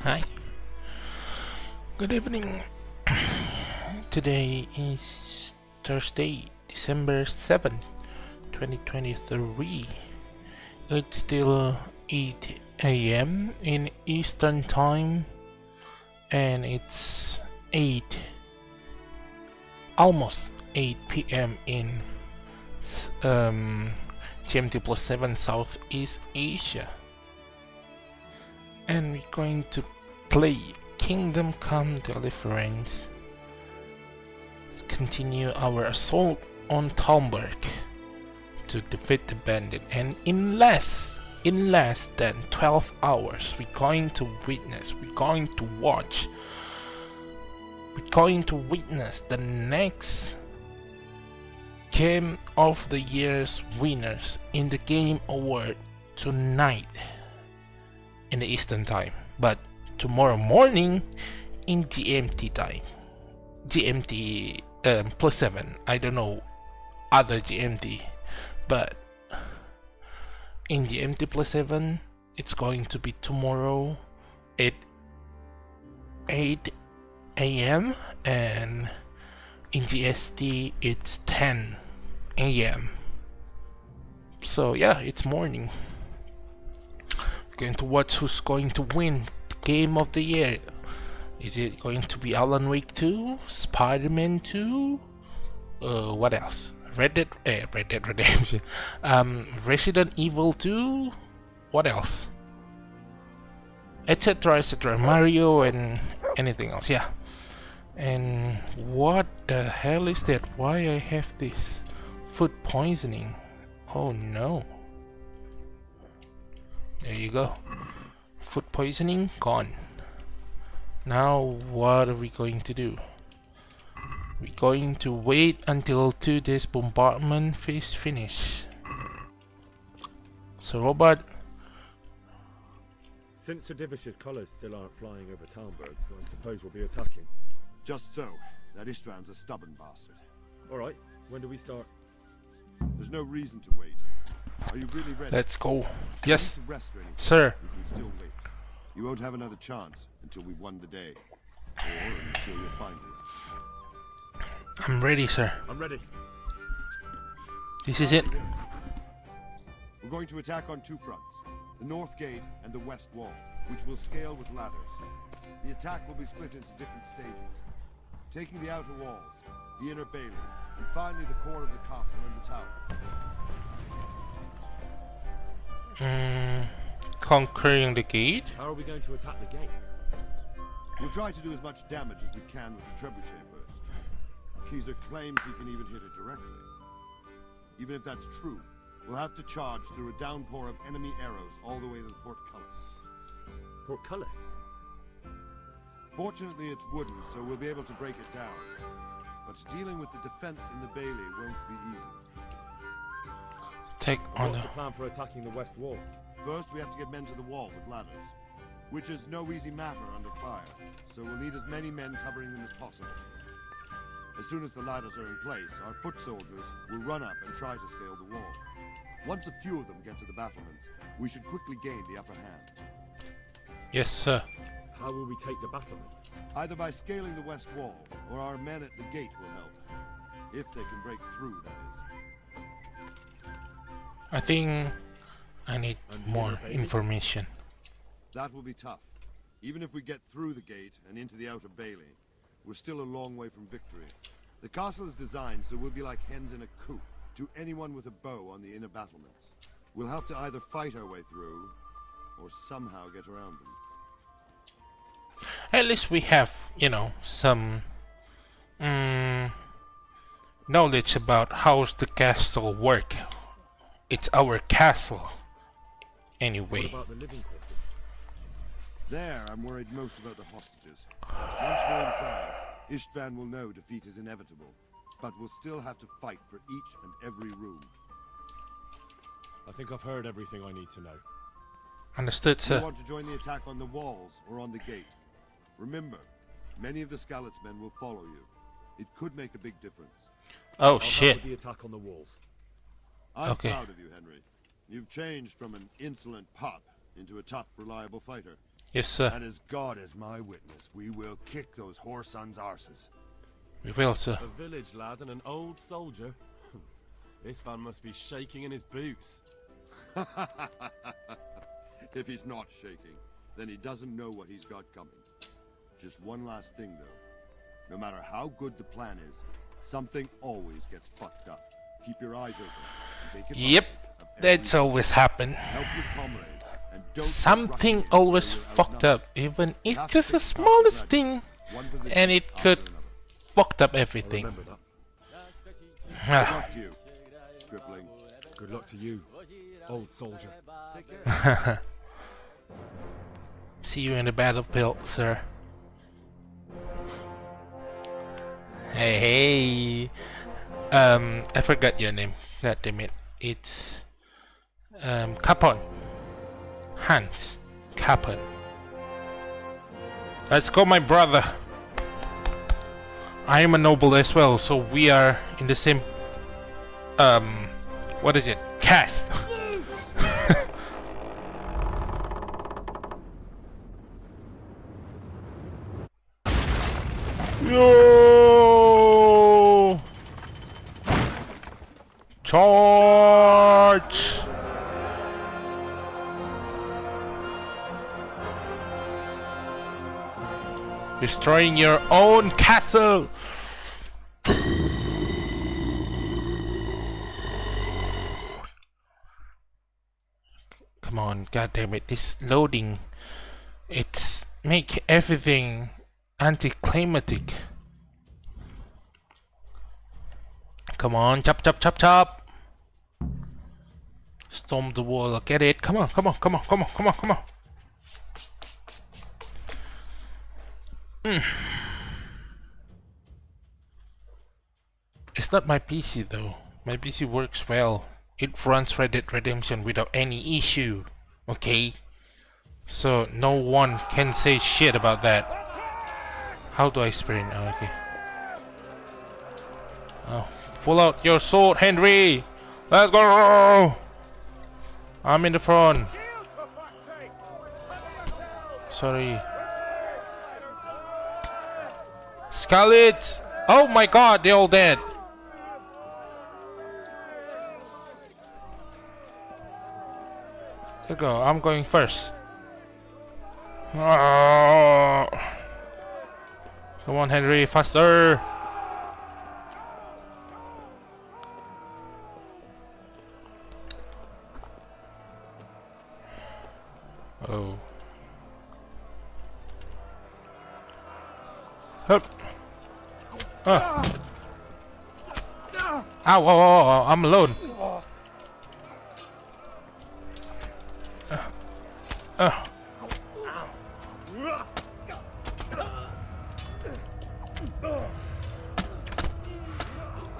Hi. Good evening. Today is Thursday, December 7th, 2023. It's still 8 AM in Eastern Time, and it's almost 8 PM in GMT+7 Southeast Asia. And we're going to play Kingdom Come Deliverance. Continue our assault on Talmberg to defeat the bandit, and in less than 12 hours we're going to witness the next Game of the Year's winners in the Game Award tonight in the Eastern Time, but tomorrow morning in GMT time. GMT +7. I don't know other GMT, but in GMT +7 it's going to be tomorrow at 8 AM, and in GST it's 10 AM. So yeah, it's morning. Going to watch who's going to win the Game of the Year. Is it going to be Alan Wake 2, Spider-Man 2, what else? Red Dead Redemption, Resident Evil 2, what else? Etc. Mario and anything else, yeah. And what the hell is that? Why I have this food poisoning? Oh no. There you go. Food poisoning gone. Now what are we going to do? We're going to wait until 2 days bombardment phase finish. So Robard. Since Sir Divish's colours still aren't flying over Talmberg, I suppose we'll be attacking. Just so. That Ištván's a stubborn bastard. Alright, when do we start? There's no reason to wait. Are you really ready? Let's go. Yes, To rest or anything, sir. you can still wait. You won't have another chance until we've won the day. Or until you'll find it. I'm ready, sir. I'm ready. This is it. We're going to attack on 2 fronts. The north gate and the west wall, which will scale with ladders. The attack will be split into different stages. Taking the outer walls, the inner bailey, and finally the core of the castle and the tower. Conquering the gate. How are we going to attack the gate? We'll try to do as much damage as we can with the trebuchet first. Kaiser claims he can even hit it directly. Even if that's true, we'll have to charge through a downpour of enemy arrows all the way to the portcullis. Portcullis? Fortunately, it's wooden, so we'll be able to break it down. But dealing with the defense in the bailey won't be easy. Take on What's the the plan for attacking the west wall? First, we have to get men to the wall with ladders, which is no easy matter under fire, so we'll need as many men covering them as possible. As soon as the ladders are in place, our foot soldiers will run up and try to scale the wall. Once a few of them get to the battlements, we should quickly gain the upper hand. Yes, sir. How will we take the battlements? Either by scaling the west wall, or our men at the gate will help. If they can break through, that is. I think I need more information. That will be tough. Even if we get through the gate and into the outer bailey, we're still a long way from victory. The castle is designed so we'll be like hens in a coop to anyone with a bow on the inner battlements. We'll have to either fight our way through, or somehow get around them. At least we have, you know, some knowledge about how's the castle work. It's our castle, anyway. What about the living quarters? There, I'm worried most about the hostages. Once we're inside, Ištván will know defeat is inevitable, but we'll still have to fight for each and every room. I think I've heard everything I need to know. Understood, Do you sir. want to join the attack on the walls or on the gate? Remember, many of the Skalitz men will follow you. It could make a big difference. Oh I'll shit. help with the attack on the walls. I'm Okay. proud of you, Henry. You've changed from an insolent pup into a tough, reliable fighter. Yes, sir. And as God is my witness, we will kick those whore sons' arses. We will, sir. A village lad and an old soldier. This man must be shaking in his boots. If he's not shaking, then he doesn't know what he's got coming. Just one last thing, though. No matter how good the plan is, something always gets fucked up. Keep your eyes open and take advantage Yep, of every that's always happen. Help your comrades and don't Something rush always until you're fucked outnumbered. up, even if Have just to the take smallest concentrate. thing, One position and it after could another. fucked up everything. Remember that. Good luck to you, stripling. Good luck to you, old soldier. See you in the battlefield, sir. Hey, I forgot your name. God damn it. It's Capon. Hans Capon. Let's go, my brother. I am a noble as well, so we are in the same what is it? Caste. Yo! Charge! Destroying your own castle! Come on, god damn it, this loading, it's make everything anticlimactic. Come on, chop chop chop chop! Storm the wall, get it, come on, come on, come on, come on, come on, come on! It's not my PC though. My PC works well. It runs Red Dead Redemption without any issue. Okay? So no one can say shit about that. How do I sprint? Oh, okay. Oh, pull out your sword, Henry! Let's go! I'm in the front. Sorry. Skalitz! Oh my god, they're all dead. There you go, I'm going first. Oh. Come on, Henry, faster! Oh. Hup. Ow, whoa, whoa, whoa, I'm alone.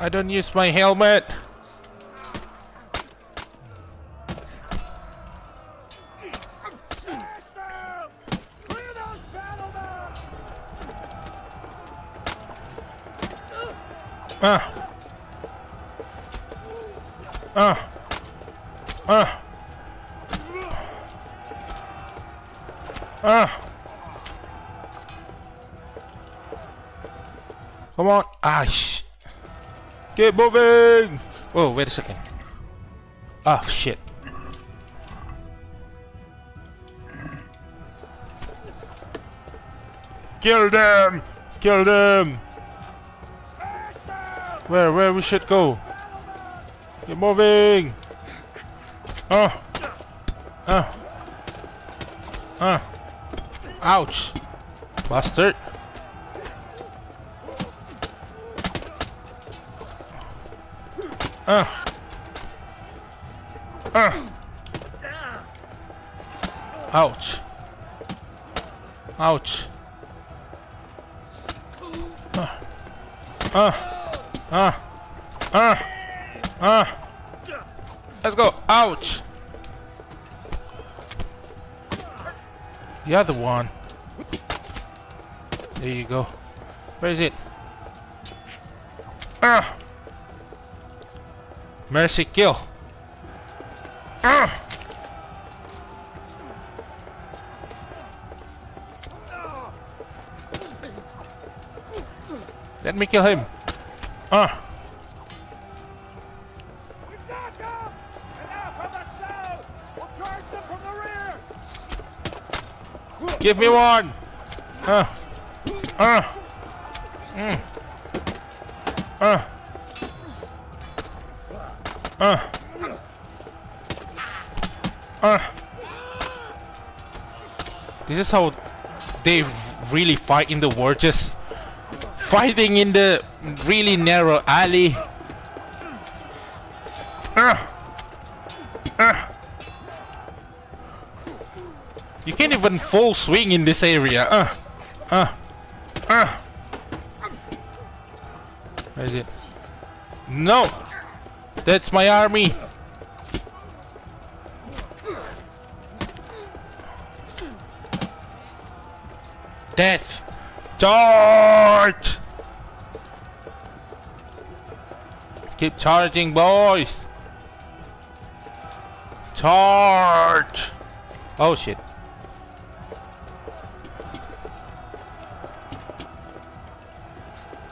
I don't use my helmet. Come on. Ah, shit. Keep moving. Whoa, wait a second. Ah, shit. Kill them. Kill them. Where we should go? Keep moving. Ouch. Bastard. Ouch. Ouch. Let's go. Ouch. The other one. There you go. Where is it? Mercy kill. me kill him. Give me one. This is how they really fight in the war, just fighting in the really narrow alley. You can't even full swing in this area. Where is it? No! That's my army! Death! Charge! Keep charging, boys! Charge! Oh shit.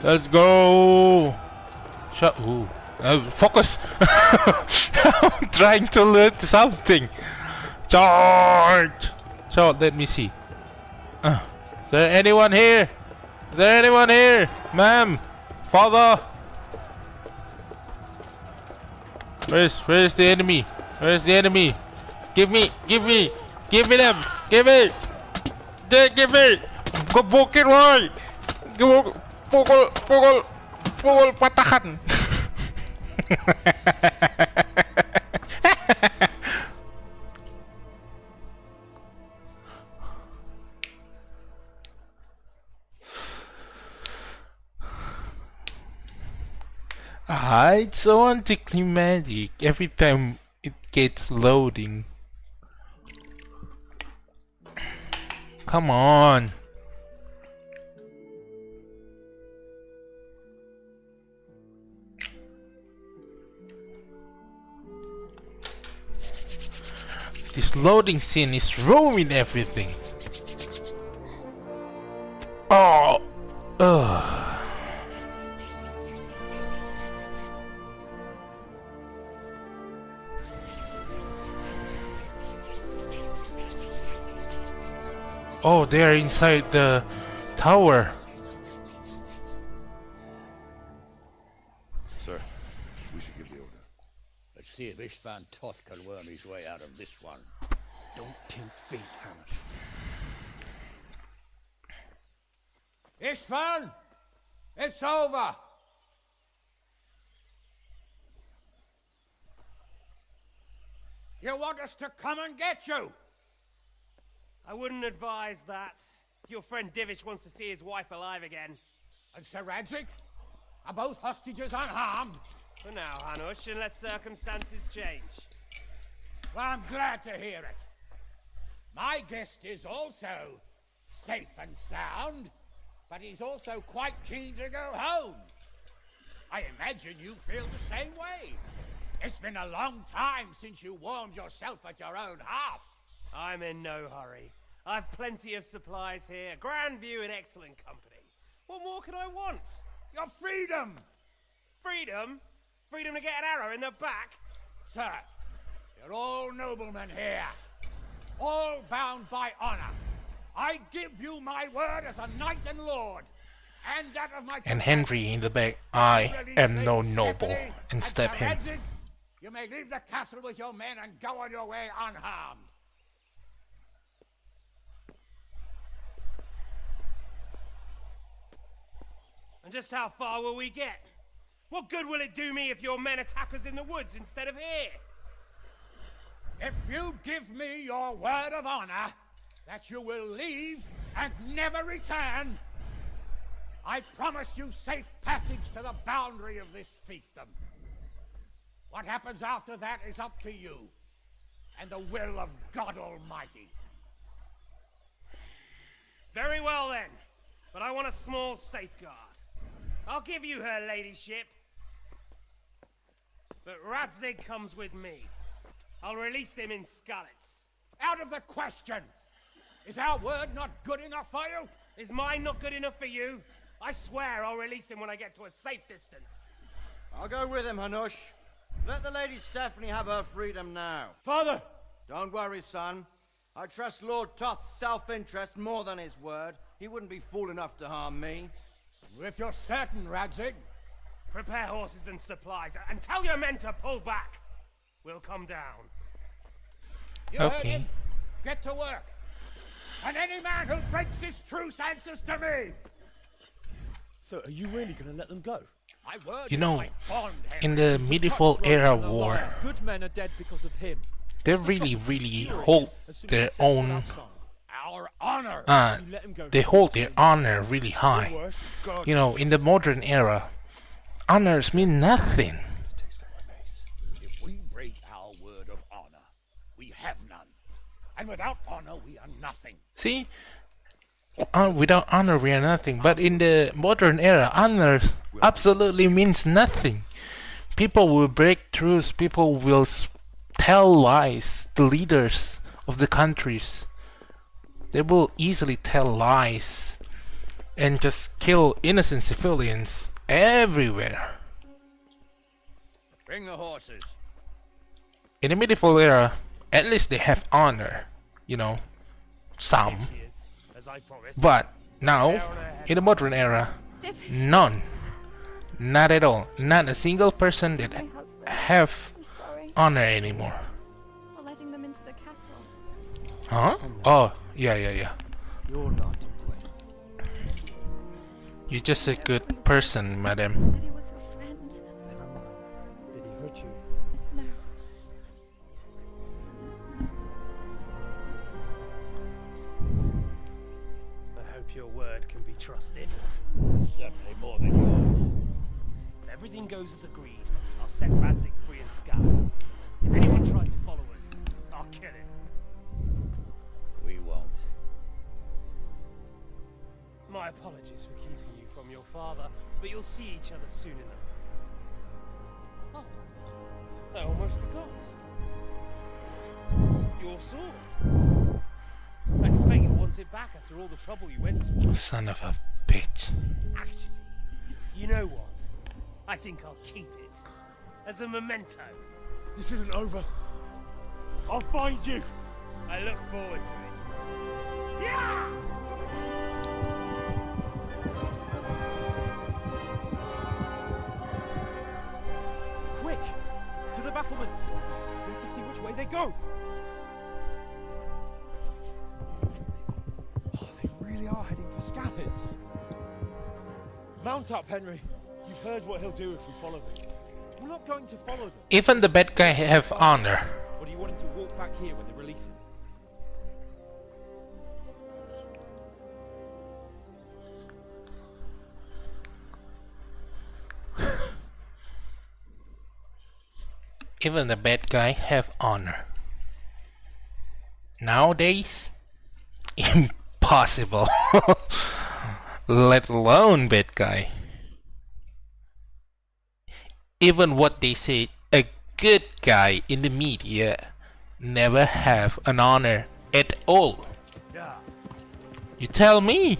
Let's go! Shut. Ooh. Focus! I'm trying to learn something! Charge! So, let me see. Is there anyone here? Is there anyone here? Ma'am? Father? Where's the enemy? Where's the enemy? Give me them! Give me! Give me! Go book it right! Go pukul patahan! It's so anticlimactic every time it gets loading. Come on. This loading scene is ruining everything. Oh. Ugh. Oh, they are inside the tower. Sir, we should give the order. Let's see if Ištván Tóth can worm his way out of this one. Don't tempt fate, Hannah. Ištván! It's over! You want us to come and get you? I wouldn't advise that. Your friend Divish wants to see his wife alive again. And Sir Radzig? Are both hostages unharmed? For now, Hanush, unless circumstances change. Well, I'm glad to hear it. My guest is also safe and sound, but he's also quite keen to go home. I imagine you feel the same way. It's been a long time since you warmed yourself at your own hearth. I'm in no hurry. I've plenty of supplies here, grand view and excellent company. What more could I want? Your freedom! Freedom? Freedom to get an arrow in the back? Sir, you're all noblemen here. All bound by honor. I give you my word as a knight and lord. And that of my... And Henry in the back. I am no noble. And stab him. Radzig, you may leave the castle with your men and go on your way unharmed. And just how far will we get? What good will it do me if your men attack us in the woods instead of here? If you give me your word of honor that you will leave and never return, I promise you safe passage to the boundary of this fiefdom. What happens after that is up to you and the will of God Almighty. Very well then, but I want a small safeguard. I'll give you her ladyship, but Radzig comes with me. I'll release him in Skalitz. Out of the question! Is our word not good enough for you? Is mine not good enough for you? I swear I'll release him when I get to a safe distance. I'll go with him, Hanush. Let the Lady Stephanie have her freedom now. Father! Don't worry, son. I trust Lord Toth's self-interest more than his word. He wouldn't be fool enough to harm me. If you're certain, Radzig. Prepare horses and supplies, and tell your men to pull back. We'll come down. You heard Okay. him? Get to work. And any man who breaks this truce answers to me. So, are you really going to let them go? My word You is know, my bond, in Henry. the medieval era war, Good men are dead because of him. they really hold their own. Our honor. You let him go. They hold their honor really high. Worse. You know, in the modern era, honors mean nothing. If we break our word of honor, we have none. And without honor, we are nothing. See, without honor we are nothing. But in the modern era, honor absolutely means nothing. People will break truths. People will tell lies. The leaders of the countries, they will easily tell lies and just kill innocent civilians everywhere. Bring the horses. In the medieval era, at least they have honor, you know, some. Cheers, as I promised. But now, in the modern era, Divish, none. Not at all. Not a single person that my husband. have I'm sorry honor anymore. for letting them into the castle. Huh? Oh, yeah. You're not to blame. You're just a good person, madam. He said he was your friend. Never mind. Did he hurt you? No. I hope your word can be trusted. Certainly more than yours. If everything goes as agreed, I'll set Radzig free in Skalitz. If anyone tries to follow us, I'll kill him. We won't. My apologies for keeping you from your father, but you'll see each other soon enough. Oh, I almost forgot. Your sword. I expect you'll want it back after all the trouble you went to. Son of a bitch. Actually, you know what? I think I'll keep it as a memento. This isn't over. I'll find you. I look forward to it. Yeah! Quick! To the battlements. We have to see which way they go. Oh, they really are heading for Skalitz. Mount up, Henry. You've heard what he'll do if we follow them. We're not going to follow them. Even the bad guy have honor. Or do you want him to walk back here when they release him? Even the bad guy have honor. Nowadays, impossible. Let alone bad guy. Even what they say, a good guy in the media never have an honor at all. You tell me.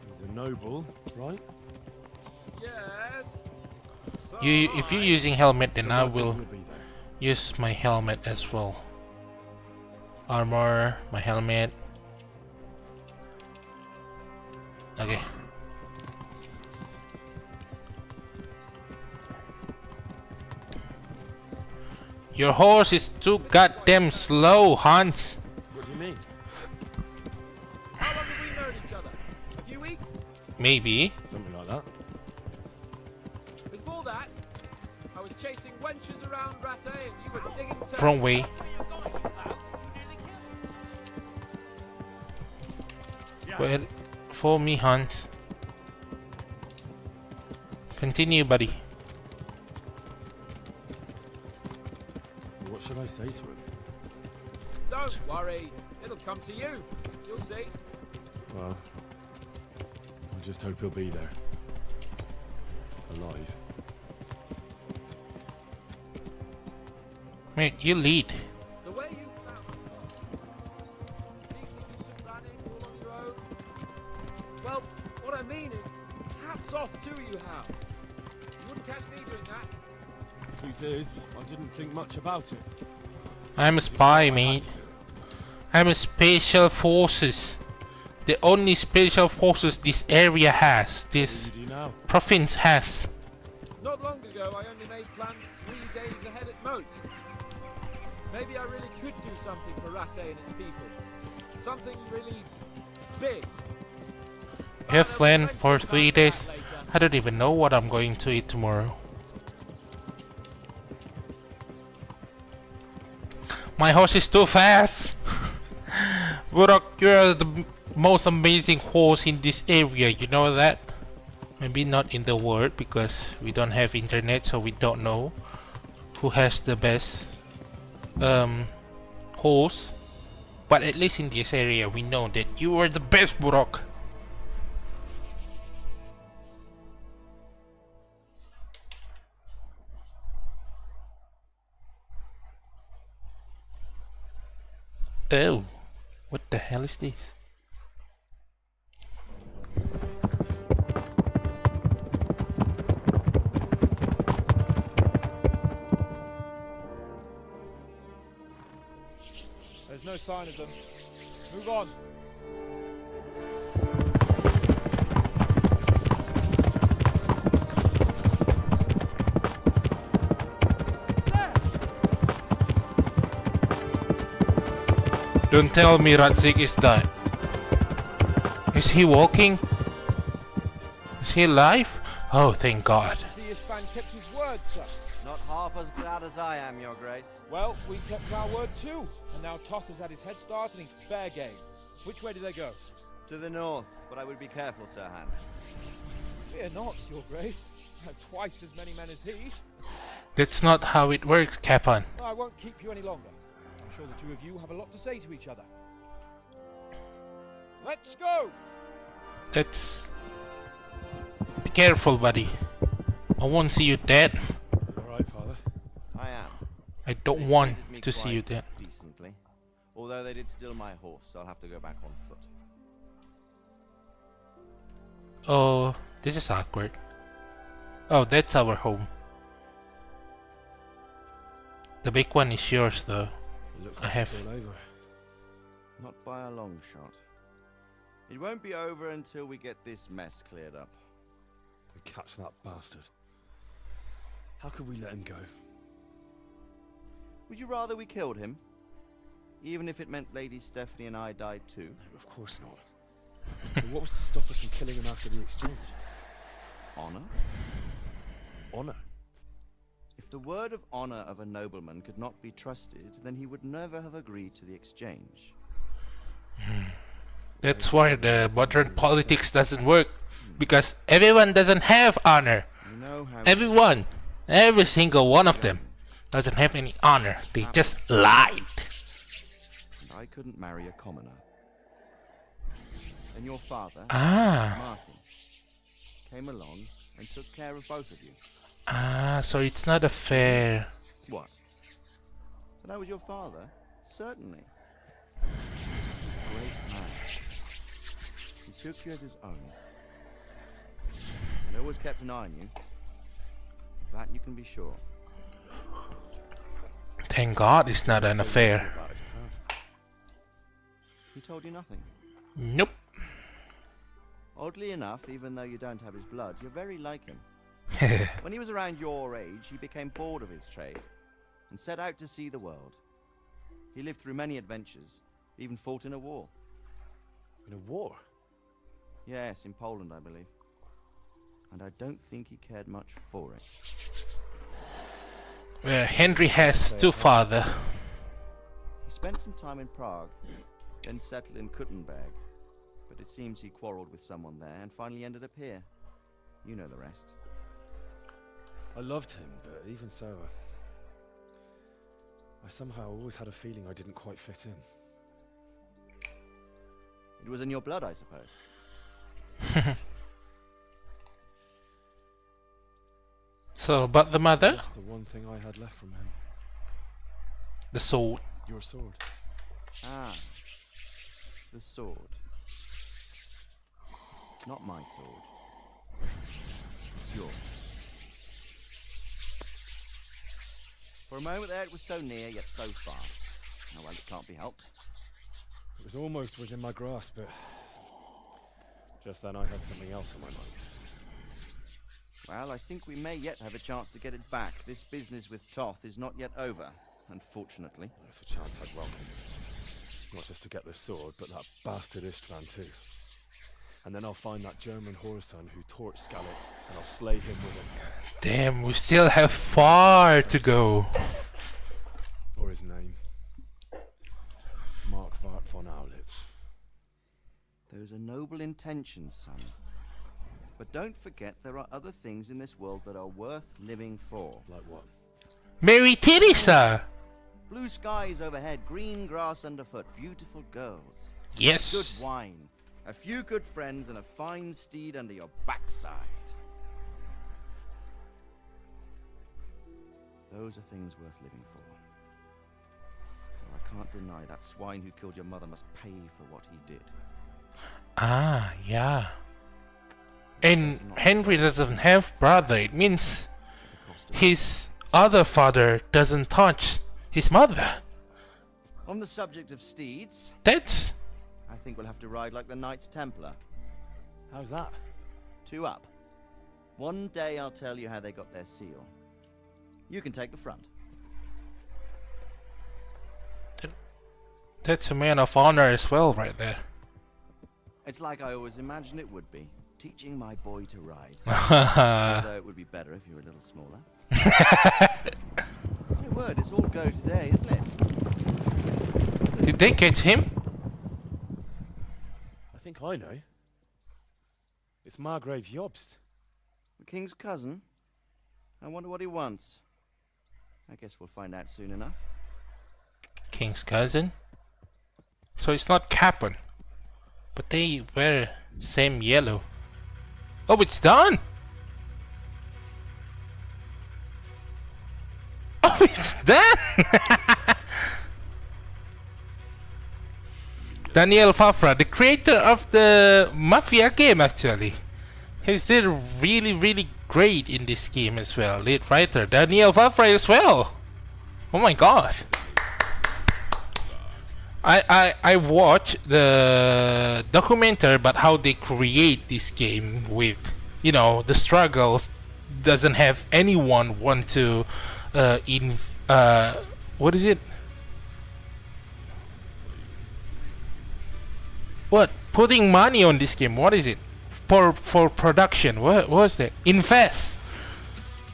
He's a noble, right? Yes. If you're using helmet, then So I Radzig will be there. use my helmet as well. Armor, my helmet. Okay. Your horse is too goddamn slow, Hunt. What do you mean? How long have we known each other? A few weeks? Maybe. Something like that. Before that, I was chasing wenches around Rattay and you were digging turtles. Wrong way. Well, for me, Hunt. Continue, buddy. What should I say to him? Don't worry, it'll come to you. You'll see. Well, I just hope he'll be there. Alive. Mate, you lead. The way you found Truth is, I didn't think much about it. I'm a spy, mate. I'm a special forces. The only special forces this area has, this What do you do now? province has. Not long ago, I only made plans 3 days ahead at most. Maybe I really could do something for Rattay and its people. Something really big. Have planned for 3 days. I don't even know what I'm going to eat tomorrow. My horse is too fast. Burok, you're the most amazing horse in this area, you know that? Maybe not in the world because we don't have internet, so we don't know who has the best horse. But at least in this area we know that you are the best, Burok. Oh, what the hell is this? There's no sign of them. Move on. Don't tell me Radzig is dead. Is he walking? Is he alive? Oh, thank God. Sir Ištván kept his word, sir. Not half as glad as I am, Your Grace. Well, we kept our word too. And now Tóth has had his head start and he's fair game. Which way do they go? To the north, but I would be careful, Sir Hans. Fear not, Your Grace. I have twice as many men as he. That's not how it works, Capon. No, I won't keep you any longer. I'm sure the two of you have a lot to say to each other. Let's go! That's... Be careful, buddy. I won't see you dead. Alright, Father. I am. I don't They want treated me to see you quite dead. decently. Although they did steal my horse, so I'll have to go back on foot. Oh, this is awkward. Oh, that's our home. The big one is yours, though. It looks I like have. it's all over. Not by a long shot. It won't be over until we get this mess cleared up. And catch that bastard. How could we let him go? Would you rather we killed him? Even if it meant Lady Stephanie and I died too? No, of course not. But what was to stop us from killing him after the exchange? Honor? Honor? If the word of honor of a nobleman could not be trusted, then he would never have agreed to the exchange. That's why the modern politics doesn't work. Because everyone doesn't have honor. You know how Everyone. Every single one of them doesn't have any honor. They just lied. and I couldn't marry a commoner. Then your father, Ah. Martin, came along and took care of both of you. Ah, so it's not a fair. What? That I was your father? Certainly. Great man. He took you as his own. And always kept an eye on you. Of that you can be sure. Thank God it's not an affair. About his past. He told you nothing. Nope. Oddly enough, even though you don't have his blood, you're very like him. When he was around your age, he became bored of his trade and set out to see the world. He lived through many adventures, even fought in a war. In a war? Yes, in Poland, I believe. And I don't think he cared much for it. Henry has two fathers. He spent some time in Prague, then settled in Kuttenberg. But it seems he quarreled with someone there and finally ended up here. You know the rest. I loved him, but even so, I somehow always had a feeling I didn't quite fit in. It was in your blood, I suppose. So, but the mother? That's the one thing I had left from him. The sword. Your sword. Ah, the sword. It's not my sword. It's yours. For a moment there, it was so near, yet so far. Oh well, it can't be helped. It was almost within my grasp, but just then I had something else on my mind. Well, I think we may yet have a chance to get it back. This business with Tóth is not yet over, unfortunately. That's a chance I'd welcome. Not just to get the sword, but that bastard Ištván too. And then I'll find that German whoreson who torched Skalitz, and I'll slay him with it. Damn, we still have far to go. Or his name. Markvart von Aulitz. Those are noble intentions, son. But don't forget there are other things in this world that are worth living for. Like what? Mary Theresa! Blue skies overhead, green grass underfoot, beautiful girls. Yes. Good wine, a few good friends, and a fine steed under your backside. Those are things worth living for. Though I can't deny that swine who killed your mother must pay for what he did. Ah, yeah. And Henry doesn't have brother. It means his other father doesn't touch his mother. On the subject of steeds, That's... I think we'll have to ride like the Knights Templar. How's that? 2 up. One day I'll tell you how they got their seal. You can take the front. That's a man of honor as well, right there. It's like I always imagined it would be. Teaching my boy to ride. Although it would be better if you were a little smaller. My word, it's all go today, isn't it? Did they catch him? I think I know. It's Margrave Jobst. The king's cousin? I wonder what he wants. I guess we'll find out soon enough. King's cousin? So it's not Cuman. But they wear same yellow. Oh, it's done! Oh, it's done! Daniel Fafra, the creator of the Mafia game, actually. He's did really great in this game as well. Lead writer Daniel Fafra as well. Oh my god. I watched the documentary about how they create this game with, you know, the struggles. Doesn't have anyone want to what is it? What? Putting money on this game. What is it? For production. What was that? Invest.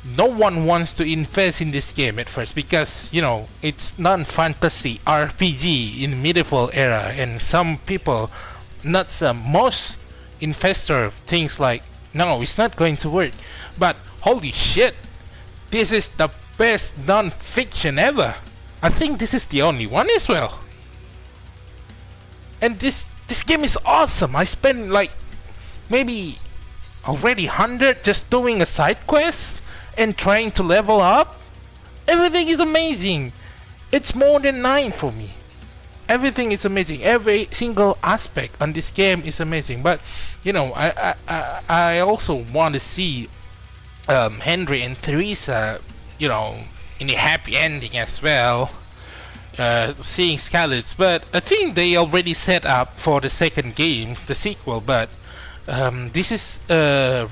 No one wants to invest in this game at first because, you know, it's non-fantasy RPG in medieval era, and some people, not some, most investor things like, no, it's not going to work. But holy shit, this is the best non-fiction ever. I think this is the only one as well. And this game is awesome. I spent like maybe already 100 just doing a side quest and trying to level up. Everything is amazing. It's more than 9 for me. Everything is amazing. Every single aspect on this game is amazing. But you know, I also want to see Henry and Theresa, you know, in a happy ending as well. Seeing Skalitz, but I think they already set up for the second game, the sequel. But this is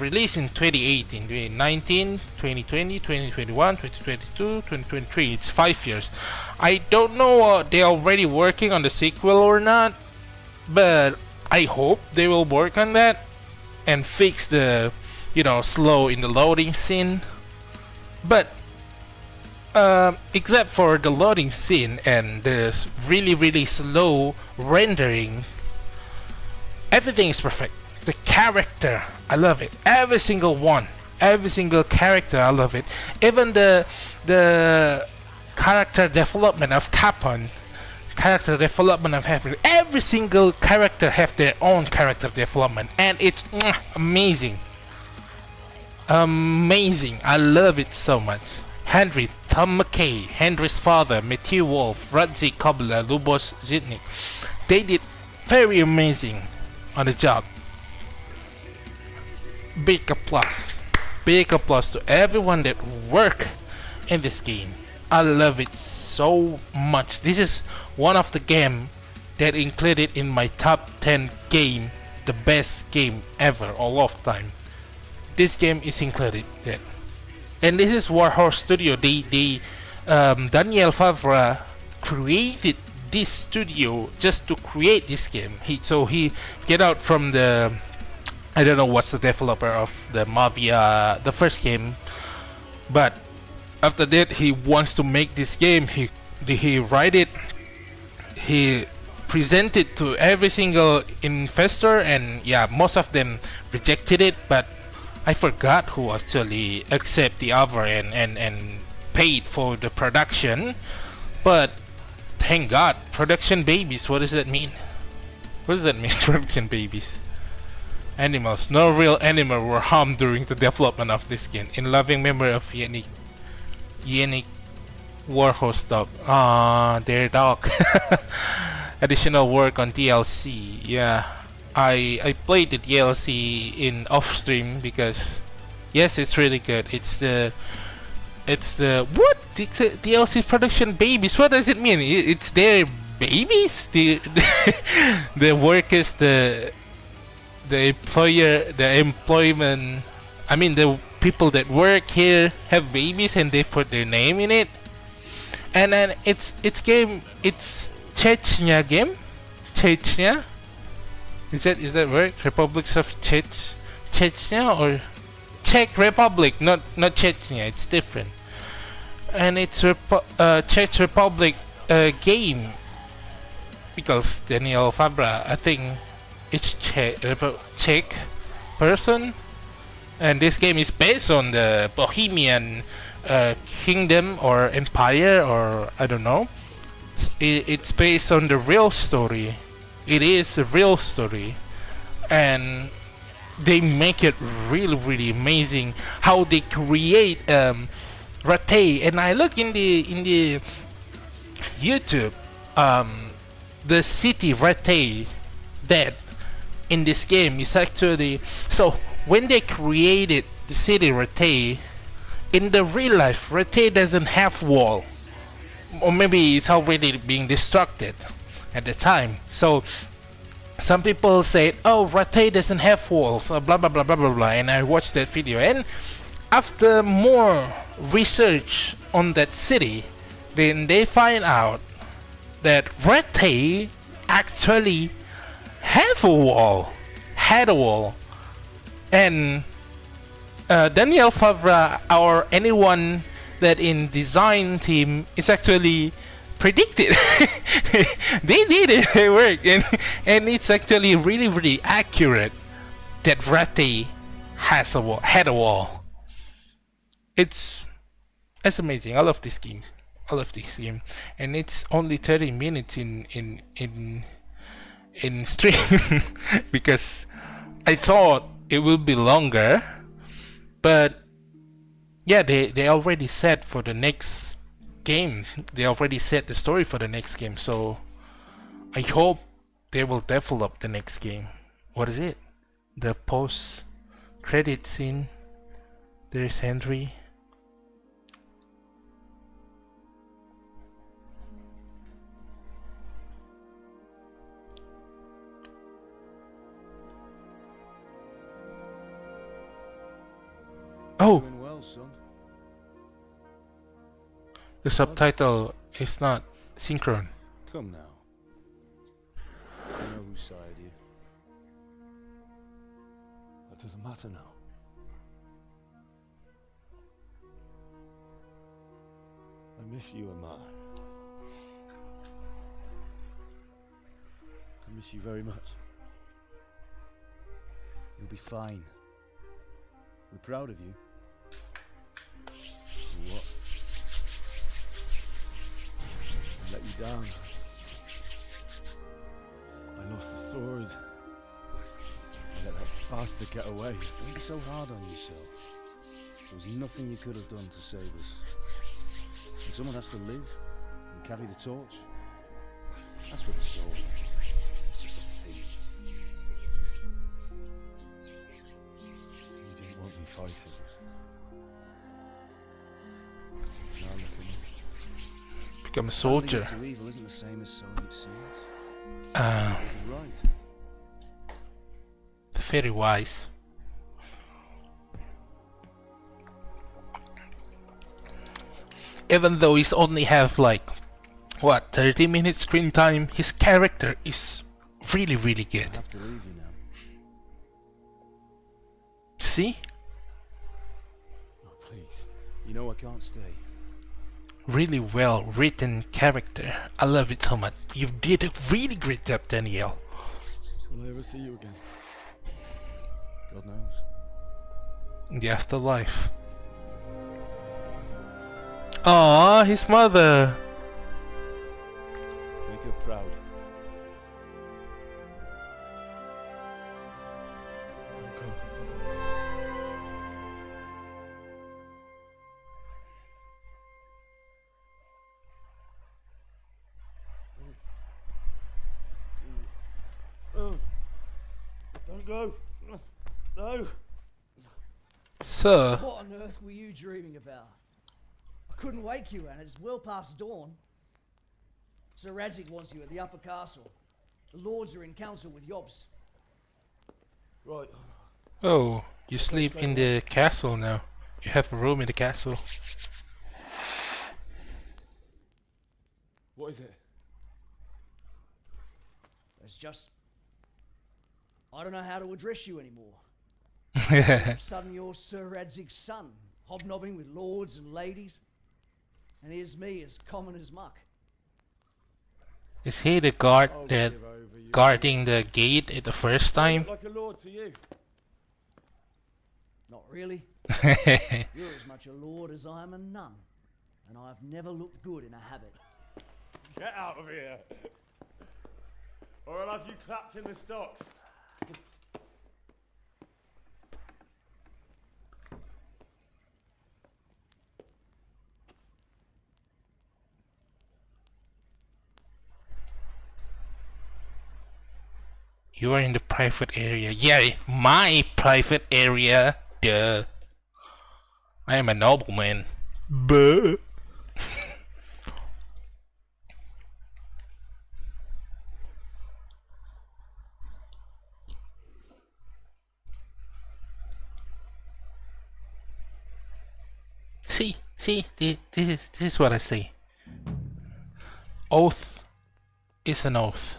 released in 2018, 2019, 2020, 2021, 2022, 2023. It's 5 years. I don't know they're already working on the sequel or not, but I hope they will work on that and fix the, you know, slow in the loading scene. But except for the loading scene and the really slow rendering, everything is perfect. The character, I love it. Every single one, every single character, I love it. Even the character development of Cuman, character development of Henry. Every single character have their own character development, and it's amazing. Amazing. I love it so much. Henry, Tom McKay, Henry's father, Matthew Wolf, Radzig Kobyla, Lubos Zitnik. They did very amazing on the job. Big applause. Big applause to everyone that worked in this game. I love it so much. This is one of the game that included in my top 10 game, the best game ever, all of time. This game is included there. And this is Warhorse Studio. Daniel Favre created this studio just to create this game. He get out from the, I don't know what's the developer of the Mafia, the first game, but after that he wants to make this game. He write it, he present it to every single investor, and yeah, most of them rejected it, but I forgot who actually accept the offer and paid for the production. But thank God, production babies. What does that mean? What does that mean, production babies? Animals. No real animal were harmed during the development of this game. In loving memory of Yannick Warhorse dog. Their dog. Additional work on DLC. Yeah, I played the DLC in off stream because yes, it's really good. It's the what? DLC production babies. What does it mean? It's their babies. The workers, the employer, the employment. I mean, the people that work here have babies and they put their name in it. And then it's Chechnya game. Chechnya. Is that word? Republics of Chechnya or Czech Republic? Not Chechnya. It's different. And it's Czech Republic game because Daniel Favre, I think it's Czech person, and this game is based on the Bohemian kingdom or empire, or I don't know. It's based on the real story. It is a real story, and they make it really amazing how they create Rattay. And I look in the YouTube, the city Rattay that in this game is actually, so when they created the city Rattay, in the real life Rattay doesn't have wall, or maybe it's already being destructed at the time. So some people say, oh, Rattay doesn't have walls, blah blah blah blah blah blah, and I watched that video, and after more research on that city, then they find out that Rattay actually had a wall, and Daniel Favre or anyone that in design team is actually predicted. They did it, it worked, and it's actually really accurate that Rattay had a wall. It's amazing. I love this game. And it's only 30 minutes in stream because I thought it will be longer, but yeah, they already set for the next game. They already set the story for the next game, so I hope they will develop the next game. What is it? The post credit scene. There's Henry. Oh, Doing well, son. the subtitle is not synchron. Come now. I know whose side you. That doesn't matter now. I miss you, Amar. I miss you very much. You'll be fine. We're proud of you. For what? I let you down. I lost the sword. I let that bastard get away. Don't be so hard on yourself. There was nothing you could have done to save us. And someone has to live and carry the torch. That's what the soul is. It's just a thing. You didn't want me fighting. Now look at me. become a soldier. To evil isn't the same as sowing its seeds. Uh, Right. very wise. Even though he's only have like what 30 minutes screen time, his character is really I good. have to leave you now. See? Oh, please. You know I can't stay. Really well written character. I love it so much. You did a really great job, Danielle. Will I ever see you again? God knows. In the afterlife. Aww, his mother. Make her proud. Don't go. Don't go. No. Sir, What on earth were you dreaming about? I couldn't wake you, and it's well past dawn. Sir Radzig wants you at the upper castle. The lords are in council with Yobs. Right. oh, you sleep in the castle now. You have a room in the castle. What is it? It's just... I don't know how to address you anymore. Suddenly you're Sir Radzig's son, hobnobbing with lords and ladies. And here's me, as common as muck. Is he the guard I'll that give over you. guarding the gate at the first time? Like a lord to you. Not really. You're as much a lord as I am a nun. And I've never looked good in a habit. Get out of here. Or I'll have you clapped in the stocks. You are in the private area. Yeah, my private area. Duh. I am a nobleman. Buh. See, this is what I say. Oath is an oath.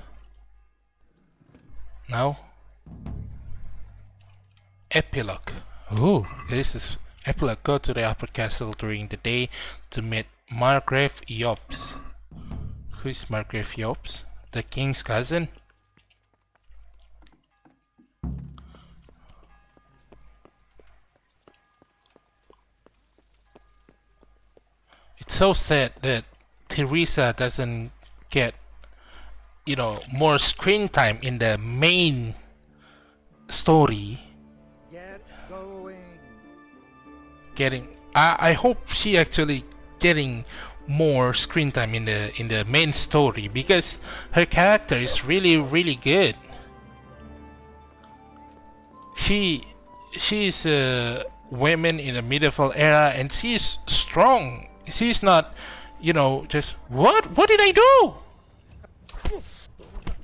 Now, epilogue. Ooh, this is epilogue. Go to the upper castle during the day to meet Margrave Jobs. Who is Margrave Jobs? The king's cousin? It's so sad that Theresa doesn't get, you know, more screen time in the main story. Get going. I hope she actually getting more screen time in the main story, because her character is really good. She's a woman in the medieval era, and she's strong. She's not, you know, just what did I do?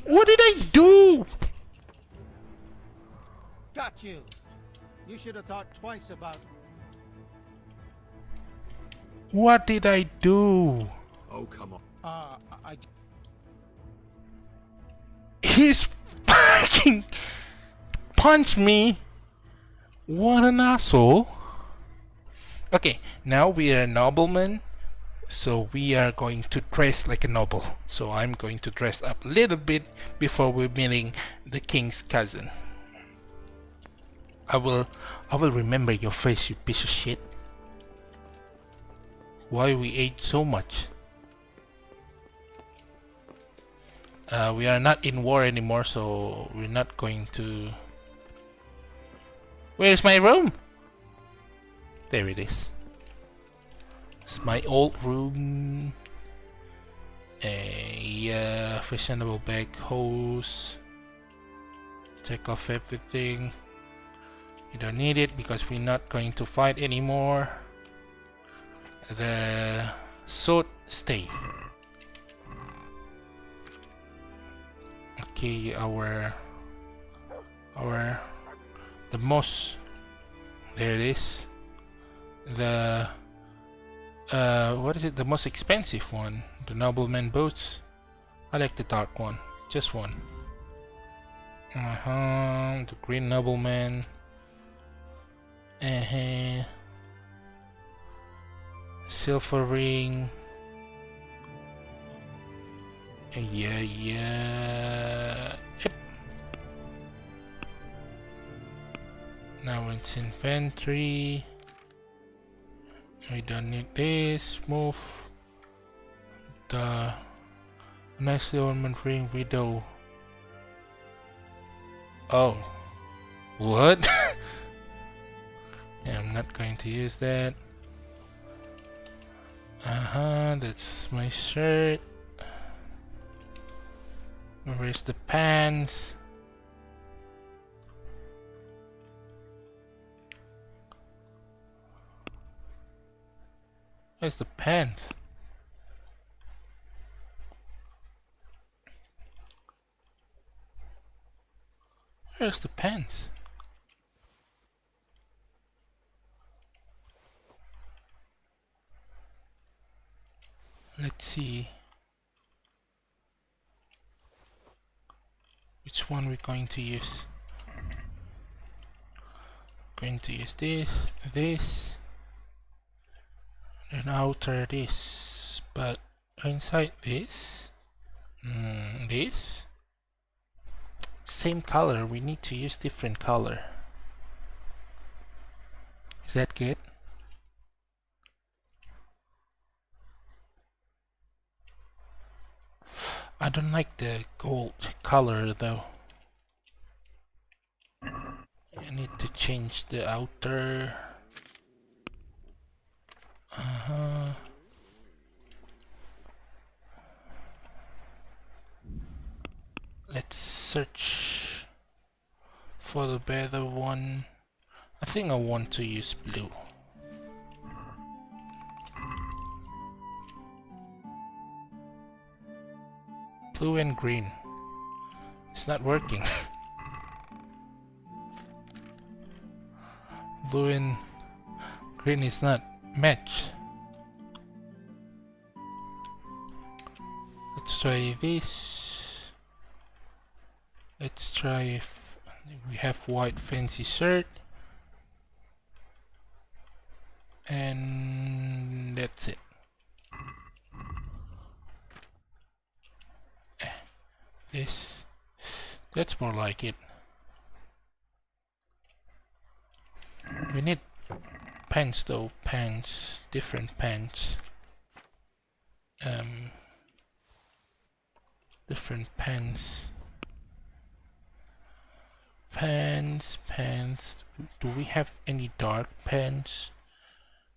What did I do? Got you. You should have thought twice about. What did I do? Oh, come on. He's fucking punched me. What an asshole. Okay, now we are noblemen, so we are going to dress like a noble. So I'm going to dress up a little bit before we're meeting the king's cousin. I will remember your face, you piece of shit. Why we ate so much? We are not in war anymore, so we're not going to... Where's my room? There it is. It's my old room. A fashionable bag hose. Take off everything. You don't need it because we're not going to fight anymore. The sword stay. Okay, the most, there it is, the what is it, the most expensive one, the nobleman boots. I like the dark one, just one. The green nobleman. Silver ring. Yeah. Yep. Now it's inventory. We don't need this. Move the nice ornament ring widow. Oh, what? Yeah, I'm not going to use that. That's my shirt. Where's the pants? Where's the pants? Where's the pants? Let's see. Which one we're going to use? Going to use this, and outer this, but inside this, this, same color. We need to use different color. Is that good? I don't like the gold color though. I need to change the outer. Let's search for the better one. I think I want to use blue. Blue and green. It's not working. Blue and green is not match. Let's try this. Let's try if we have white fancy shirt. And that's it. This, that's more like it. We need pants though, pants, different pants. Different pants. Pants. Do we have any dark pants?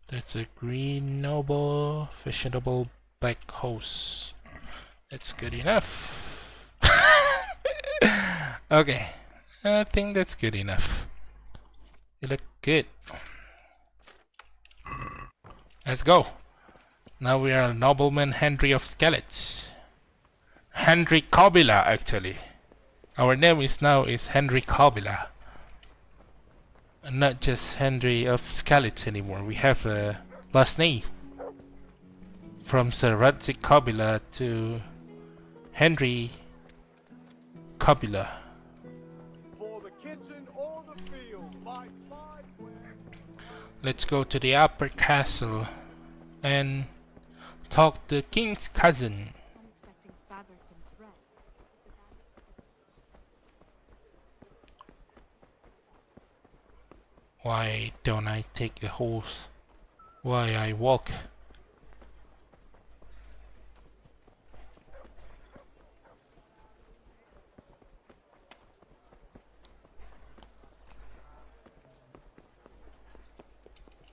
That's a green noble, fashionable black hose. That's good enough. Okay, I think that's good enough. You look good. Let's go. Now we are nobleman Henry of Skalitz. Henry Kobyla, actually. Our name is Henry Kobyla. And not just Henry of Skalitz anymore. We have a last name. From Sir Radzig Kobyla to Henry Kobyla. Let's go to the upper castle and talk to the king's cousin. Why don't I take the horse? Why I walk?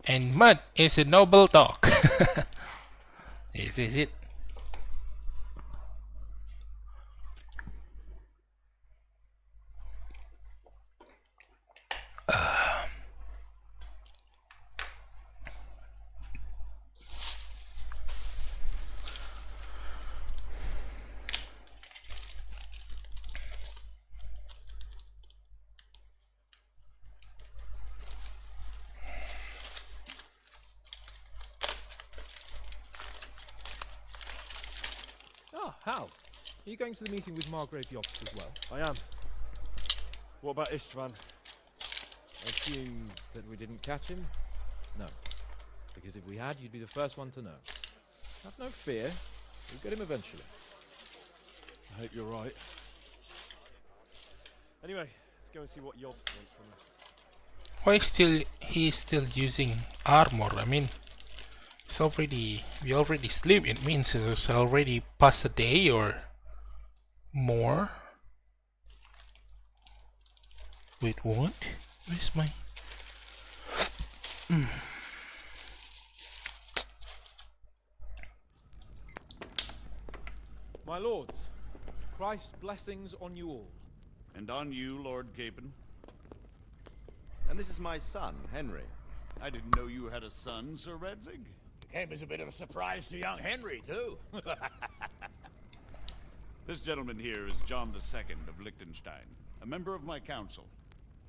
And mud is a noble dog. This is it. How? Are you going to the meeting with Margrave Jobst as well? I am. What about Ištván? Assume that we didn't catch him? No. Because if we had, you'd be the first one to know. Have no fear. We'll get him eventually. I hope you're right. Anyway, let's go and see what Jobst wants from us. Why he's still using armor? I mean, we already sleep. It means it's already past a day or more. Wait, what? Where's my... My lords, Christ's blessings on you all. And on you, Lord Capon. And this is my son, Henry. I didn't know you had a son, Sir Radzig. Came as a bit of a surprise to young Henry, too. This gentleman here is John II of Liechtenstein, a member of my council.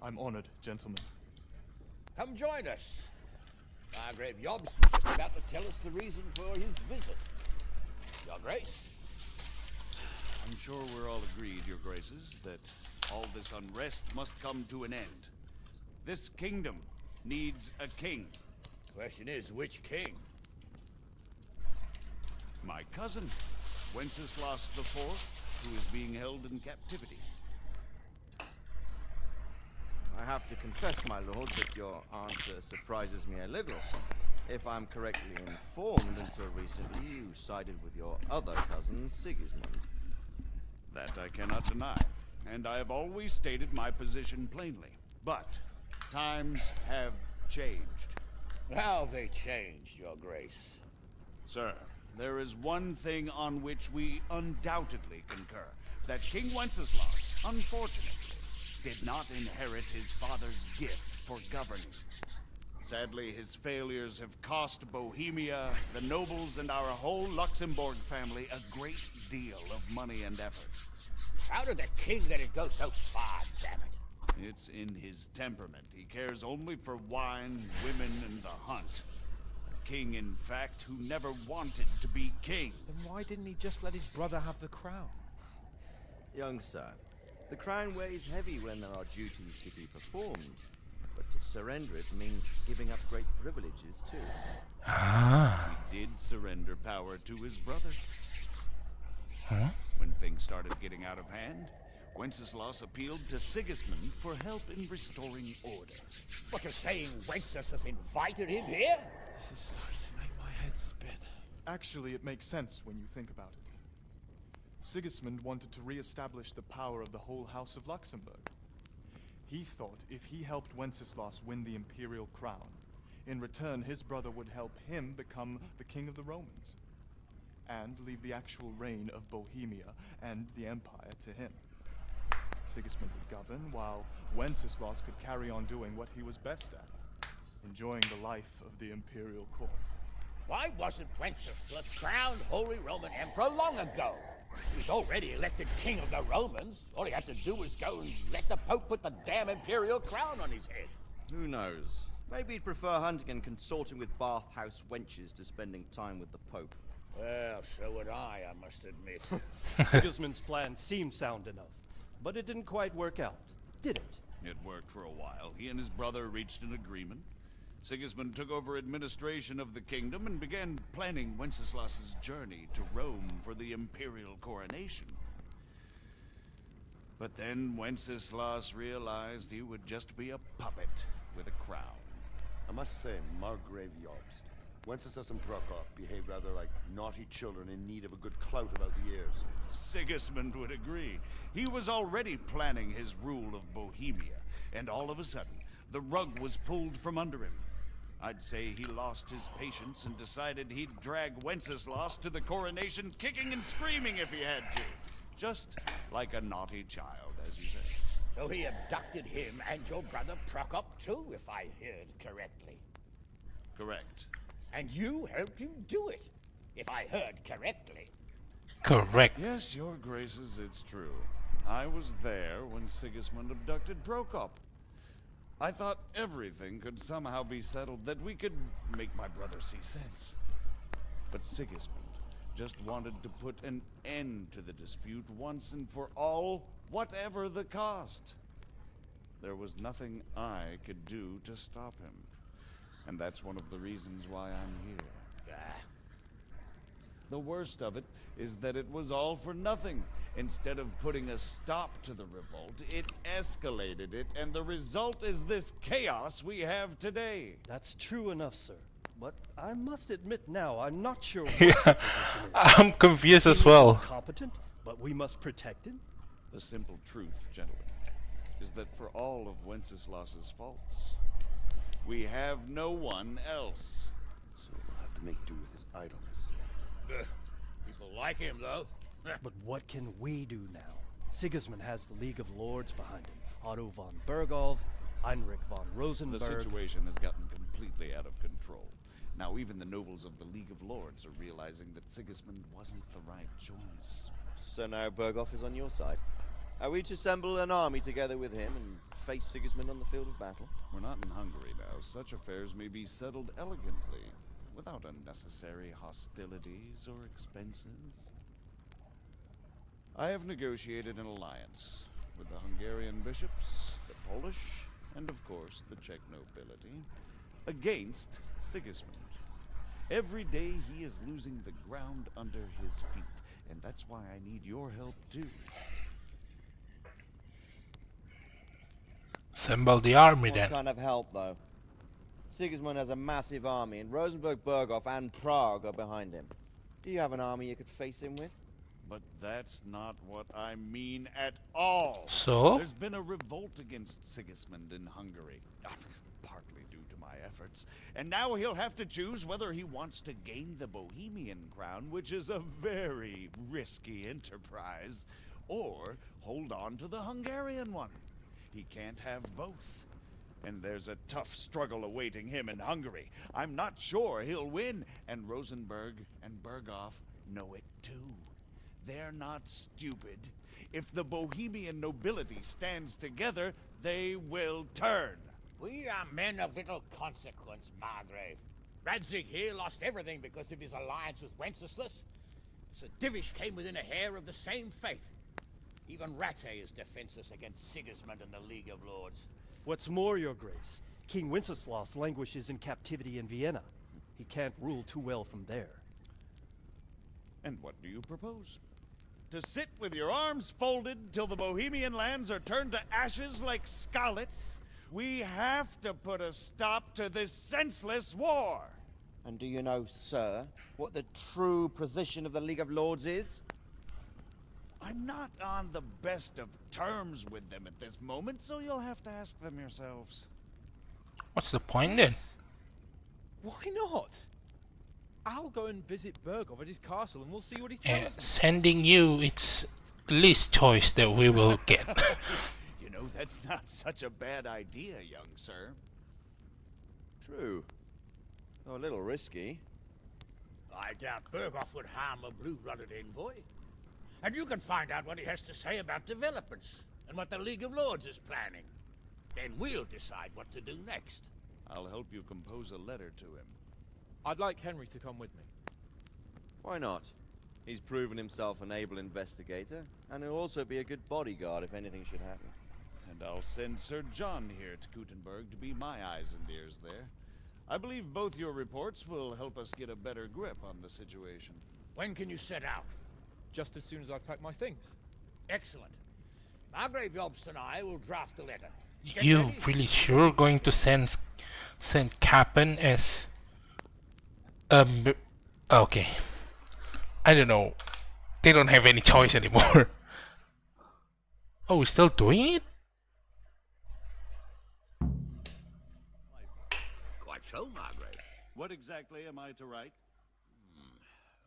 I'm honored, gentlemen. Come join us. Margrave Jobst was just about to tell us the reason for his visit. Your Grace. I'm sure we're all agreed, Your Graces, that all this unrest must come to an end. This kingdom needs a king. Question is, which king? My cousin, Wenceslaus IV, who is being held in captivity. I have to confess, my lord, that your answer surprises me a little. If I'm correctly informed, until recently you sided with your other cousin, Sigismund. That I cannot deny, and I have always stated my position plainly. But times have changed. How have they changed, Your Grace? Sir, there is one thing on which we undoubtedly concur. That King Wenceslaus, unfortunately, did not inherit his father's gift for governing. Sadly, his failures have cost Bohemia, the nobles, and our whole Luxembourg family a great deal of money and effort. How did the king let it go so far, damn it? It's in his temperament. He cares only for wine, women, and the hunt. A king, in fact, who never wanted to be king. Then why didn't he just let his brother have the crown? Young sir, the crown weighs heavy when there are duties to be performed. But to surrender it means giving up great privileges, too. He did surrender power to his brother. Huh? When things started getting out of hand, Wenceslaus appealed to Sigismund for help in restoring order. What you're saying, Wenceslas has invited him here? This is starting to make my head spin. Actually, it makes sense when you think about it. Sigismund wanted to re-establish the power of the whole House of Luxembourg. He thought if he helped Wenceslaus win the imperial crown, in return his brother would help him become the king of the Romans, and leave the actual reign of Bohemia and the empire to him. Sigismund would govern, while Wenceslaus could carry on doing what he was best at, enjoying the life of the imperial court. Why wasn't Wenceslas crowned Holy Roman Emperor long ago? He was already elected king of the Romans. All he had to do was go and let the Pope put the damn imperial crown on his head. Who knows? Maybe he'd prefer hunting and consorting with bathhouse wenches to spending time with the Pope. Well, so would I must admit. Sigismund's plan seemed sound enough, but it didn't quite work out, did it? It worked for a while. He and his brother reached an agreement. Sigismund took over administration of the kingdom and began planning Wenceslaus's journey to Rome for the imperial coronation. But then Wenceslaus realized he would just be a puppet with a crown. I must say, Margrave Jobst, Wenceslas and Prokop behaved rather like naughty children in need of a good clout about the ears. Sigismund would agree. He was already planning his rule of Bohemia, and all of a sudden, the rug was pulled from under him. I'd say he lost his patience and decided he'd drag Wenceslaus to the coronation kicking and screaming if he had to. Just like a naughty child, as you say. So he abducted him and your brother Prokop too, if I heard correctly. Correct. And you helped him do it, if I heard correctly. Correct. Yes, your graces, it's true. I was there when Sigismund abducted Prokop. I thought everything could somehow be settled, that we could make my brother see sense. But Sigismund just wanted to put an end to the dispute once and for all, whatever the cost. There was nothing I could do to stop him. And that's one of the reasons why I'm here. The worst of it is that it was all for nothing. Instead of putting a stop to the revolt, it escalated it, and the result is this chaos we have today. That's true enough, sir. But I must admit now, I'm not sure what Yeah, the position is. I'm confused as well. Competent, but we must protect him. The simple truth, gentlemen, is that for all of Wenceslaus's faults, we have no one else. So we'll have to make do with his idleness. People like him, though. But what can we do now? Sigismund has the League of Lords behind him. Otto von Berghof, Heinrich von Rosenberg. The situation has gotten completely out of control. Now even the nobles of the League of Lords are realizing that Sigismund wasn't the right choice. So now Berghof is on your side. Are we to assemble an army together with him and face Sigismund on the field of battle? We're not in Hungary now. Such affairs may be settled elegantly, without unnecessary hostilities or expenses. I have negotiated an alliance with the Hungarian bishops, the Polish, and of course the Czech nobility, against Sigismund. Every day he is losing the ground under his feet, and that's why I need your help too. Assemble the army What then. kind of help, though? Sigismund has a massive army, and Rosenberg, Berghof, and Prague are behind him. Do you have an army you could face him with? But that's not what I mean at all. So? There's been a revolt against Sigismund in Hungary, partly due to my efforts. And now he'll have to choose whether he wants to gain the Bohemian crown, which is a very risky enterprise, or hold on to the Hungarian one. He can't have both. And there's a tough struggle awaiting him in Hungary. I'm not sure he'll win, and Rosenberg and Berghof know it too. They're not stupid. If the Bohemian nobility stands together, they will turn. We are men of little consequence, Margrave. Radzig here lost everything because of his alliance with Wenceslaus. Sir Divish came within a hair of the same fate. Even Rattay is defenseless against Sigismund and the League of Lords. What's more, your grace, King Wenceslaus languishes in captivity in Vienna. He can't rule too well from there. And what do you propose? To sit with your arms folded till the Bohemian lands are turned to ashes like Skalitz? We have to put a stop to this senseless war. And do you know, sir, what the true position of the League of Lords is? I'm not on the best of terms with them at this moment, so you'll have to ask them yourselves. What's the point then? Why not? I'll go and visit Berghof at his castle and we'll see what he tells me. Sending you, it's least choice that we will get. You know, that's not such a bad idea, young sir. True. Though a little risky. I doubt Berghof would harm a blue-blooded envoy. And you can find out what he has to say about developments and what the League of Lords is planning. Then we'll decide what to do next. I'll help you compose a letter to him. I'd like Henry to come with me. Why not? He's proven himself an able investigator, and he'll also be a good bodyguard if anything should happen. And I'll send Sir John here to Gutenberg to be my eyes and ears there. I believe both your reports will help us get a better grip on the situation. When can you set out? Just as soon as I've packed my things. Excellent. Margrave Jobst and I will draft the letter. Get You ready? really sure going to send Cuman as okay. I don't know. They don't have any choice anymore. Oh, we're still doing it? Quite so, Margrave. What exactly am I to write?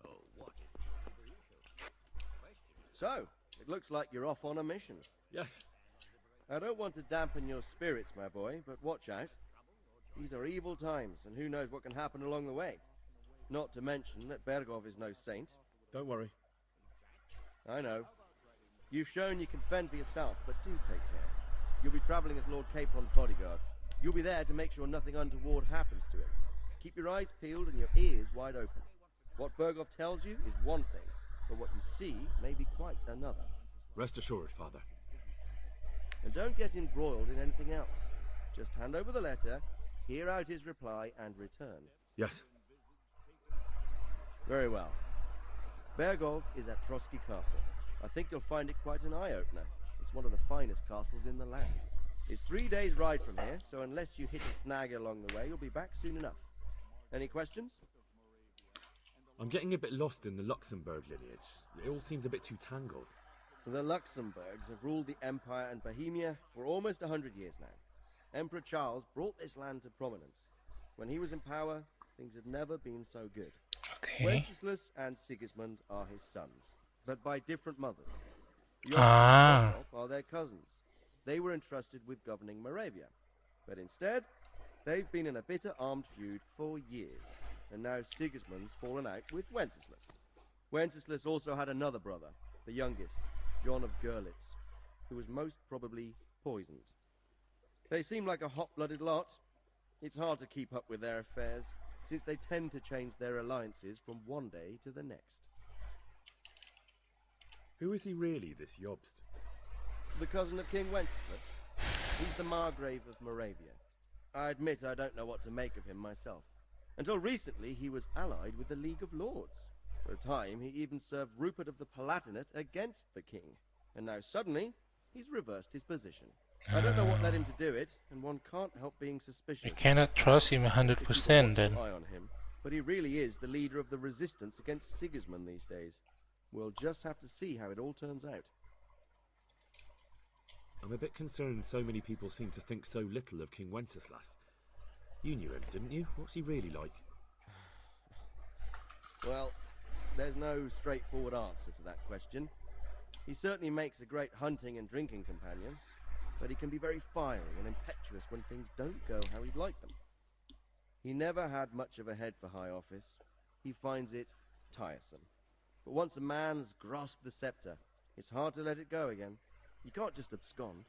Oh, what? So, it looks like you're off on a mission. Yes. I don't want to dampen your spirits, my boy, but watch out. These are evil times, and who knows what can happen along the way. Not to mention that Berghof is no saint. Don't worry. I know. You've shown you can fend for yourself, but do take care. You'll be traveling as Lord Capon's bodyguard. You'll be there to make sure nothing untoward happens to him. Keep your eyes peeled and your ears wide open. What Berghoff tells you is one thing, but what you see may be quite another. Rest assured, Father. And don't get embroiled in anything else. Just hand over the letter, hear out his reply, and return. Yes. Very well. Berghoff is at Trotsky Castle. I think you'll find it quite an eye-opener. It's one of the finest castles in the land. It's 3 days' ride from here, so unless you hit a snag along the way, you'll be back soon enough. Any questions? I'm getting a bit lost in the Luxembourg lineage. It all seems a bit too tangled. The Luxembourgs have ruled the Empire and Bohemia for almost 100 years now. Emperor Charles brought this land to prominence. When he was in power, things had never been so good. Okay. Wenceslaus and Sigismund are his sons, but by different mothers. Ah. Are their cousins. They were entrusted with governing Moravia, but instead, they've been in a bitter armed feud for years, and now Sigismund's fallen out with Wenceslaus. Wenceslaus also had another brother, the youngest, John of Görlitz, who was most probably poisoned. They seem like a hot-blooded lot. It's hard to keep up with their affairs, since they tend to change their alliances from one day to the next. Who is he really, this Jobst? The cousin of King Wenceslaus. He's the Margrave of Moravia. I admit I don't know what to make of him myself. Until recently, he was allied with the League of Lords. For a time, he even served Rupert of the Palatinate against the king. And now suddenly, he's reversed his position. I don't know what led him to do it, and one can't help being suspicious. You cannot trust him 100% then. Eye on him, but he really is the leader of the resistance against Sigismund these days. We'll just have to see how it all turns out. I'm a bit concerned so many people seem to think so little of King Wenceslaus. You knew him, didn't you? What's he really like? Well, there's no straightforward answer to that question. He certainly makes a great hunting and drinking companion, but he can be very fiery and impetuous when things don't go how he'd like them. He never had much of a head for high office. He finds it tiresome. But once a man's grasped the scepter, it's hard to let it go again. You can't just abscond.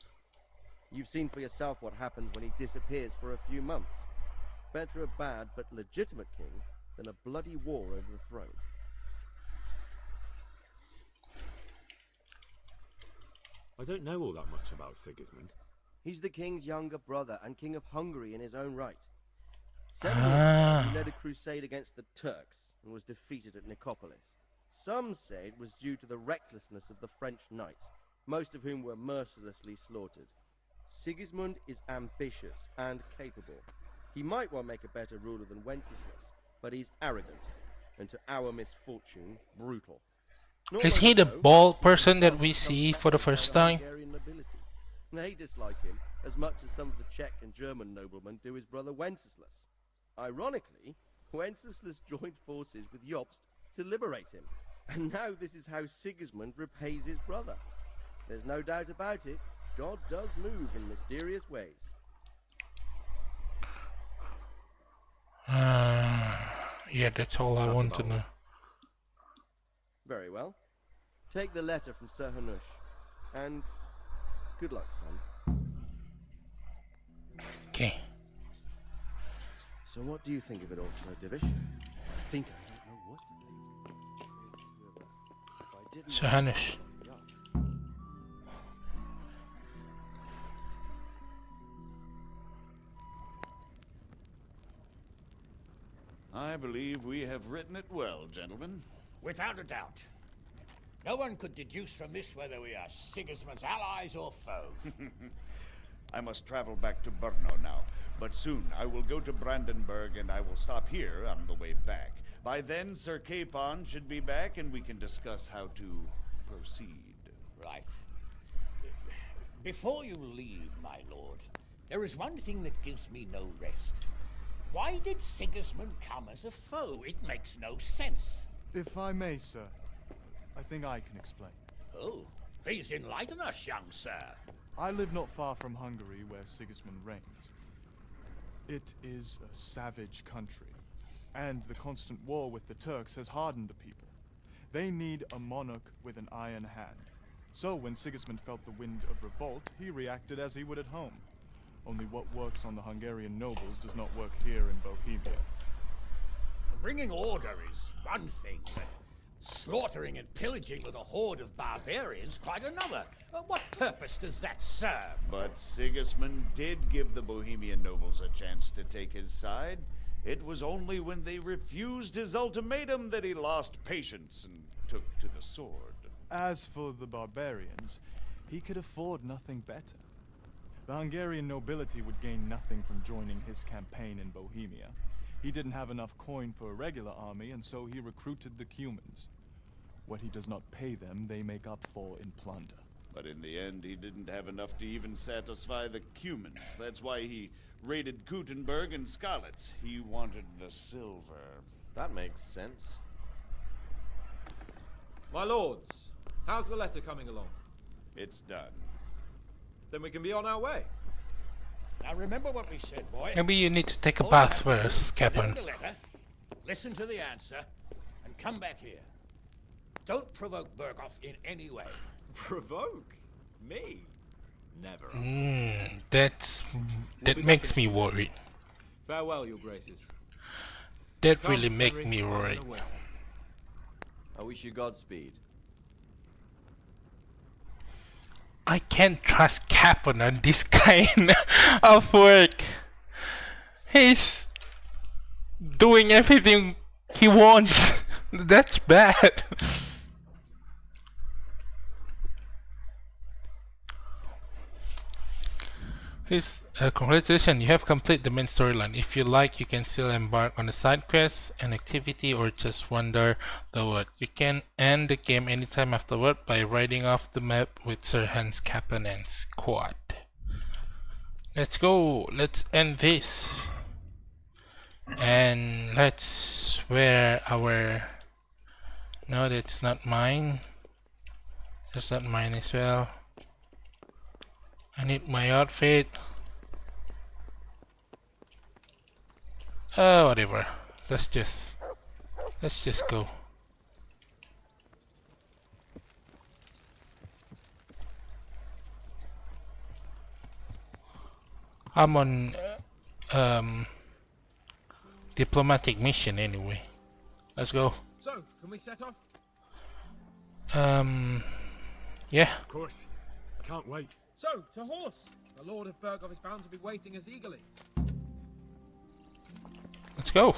You've seen for yourself what happens when he disappears for a few months. Better a bad but legitimate king than a bloody war over the throne. I don't know all that much about Sigismund. He's the king's younger brother and king of Hungary in his own right. 7 years ago, he led a crusade against the Turks and was defeated at Nicopolis. Some say it was due to the recklessness of the French knights, most of whom were mercilessly slaughtered. Sigismund is ambitious and capable. He might well make a better ruler than Wenceslaus, but he's arrogant, and to our misfortune, brutal. Is he the bald person that we see for the first time? They dislike him as much as some of the Czech and German noblemen do his brother Wenceslaus. Ironically, Wenceslaus joined forces with Jobst to liberate him, and now this is how Sigismund repays his brother. There's no doubt about it, God does move in mysterious ways. Yeah, that's all I want to know. Very well. Take the letter from Sir Hanush, and good luck, son. Okay. So what do you think of it all, Sir Divish? I think I don't know what to do. Sir Hanush. I believe we have written it well, gentlemen. Without a doubt. No one could deduce from this whether we are Sigismund's allies or foes. I must travel back to Brno now, but soon I will go to Brandenburg and I will stop here on the way back. By then, Sir Capon should be back and we can discuss how to proceed. Right. Before you leave, my lord, there is one thing that gives me no rest. Why did Sigismund come as a foe? It makes no sense. If I may, sir, I think I can explain. Oh, please enlighten us, young sir. I live not far from Hungary, where Sigismund reigns. It is a savage country, and the constant war with the Turks has hardened the people. They need a monarch with an iron hand. So when Sigismund felt the wind of revolt, he reacted as he would at home. Only what works on the Hungarian nobles does not work here in Bohemia. bringing order is one thing, but slaughtering and pillaging with a horde of barbarians quite another. What purpose does that serve? But Sigismund did give the Bohemian nobles a chance to take his side. It was only when they refused his ultimatum that he lost patience and took to the sword. As for the barbarians, he could afford nothing better. The Hungarian nobility would gain nothing from joining his campaign in Bohemia. He didn't have enough coin for a regular army, and so he recruited the Cumans. What he does not pay them, they make up for in plunder. But in the end, he didn't have enough to even satisfy the Cumans. That's why he raided Talmberg and Skalitz. He wanted the silver. That makes sense. My lords, how's the letter coming along? It's done. Then we can be on our way. Now remember what we said, boy. Maybe you need to take a All bath right. first, Captain. Read the letter, listen to the answer, and come back here. Don't provoke Berghoff in any way. Provoke? Me? Never. That makes me worried. Farewell, your graces. That Come, really make Henry, me I'm worried. away. I wish you Godspeed. I can't trust Captain on this kind of work. He's doing everything he wants. That's bad. Congratulations, you have completed the main storyline. If you like, you can still embark on a side quest, an activity, or just wander the world. You can end the game anytime afterward by riding off the map with Sir Hans, Captain, and squad. Let's go. Let's end this. And let's wear our... No, that's not mine. That's not mine as well. I need my outfit. Whatever. Let's just go. I'm on diplomatic mission anyway. Let's go. So, can we set off? Yeah. Of course. I can't wait. So, to horse! The Lord of Berghoff is bound to be waiting us eagerly. Let's go.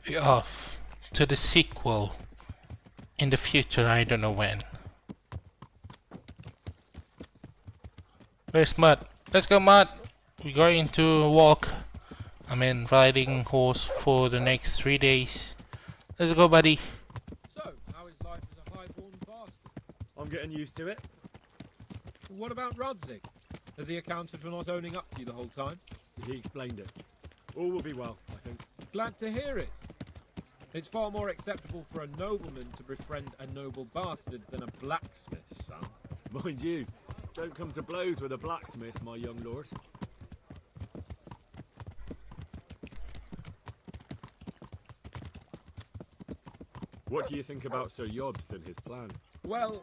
We're off to the sequel in the future, I don't know when. Where's Mud? Let's go, Mud! We're going to walk, riding horse for the next 3 days. Let's go, buddy. So, how is life as a high-born bastard? I'm getting used to it. What about Radzig? Has he accounted for not owning up to you the whole time? He explained it. All will be well, I think. Glad to hear it. It's far more acceptable for a nobleman to befriend a noble bastard than a blacksmith's son. Mind you, don't come to blows with a blacksmith, my young lord. What do you think about Sir Jobst and his plan? Well,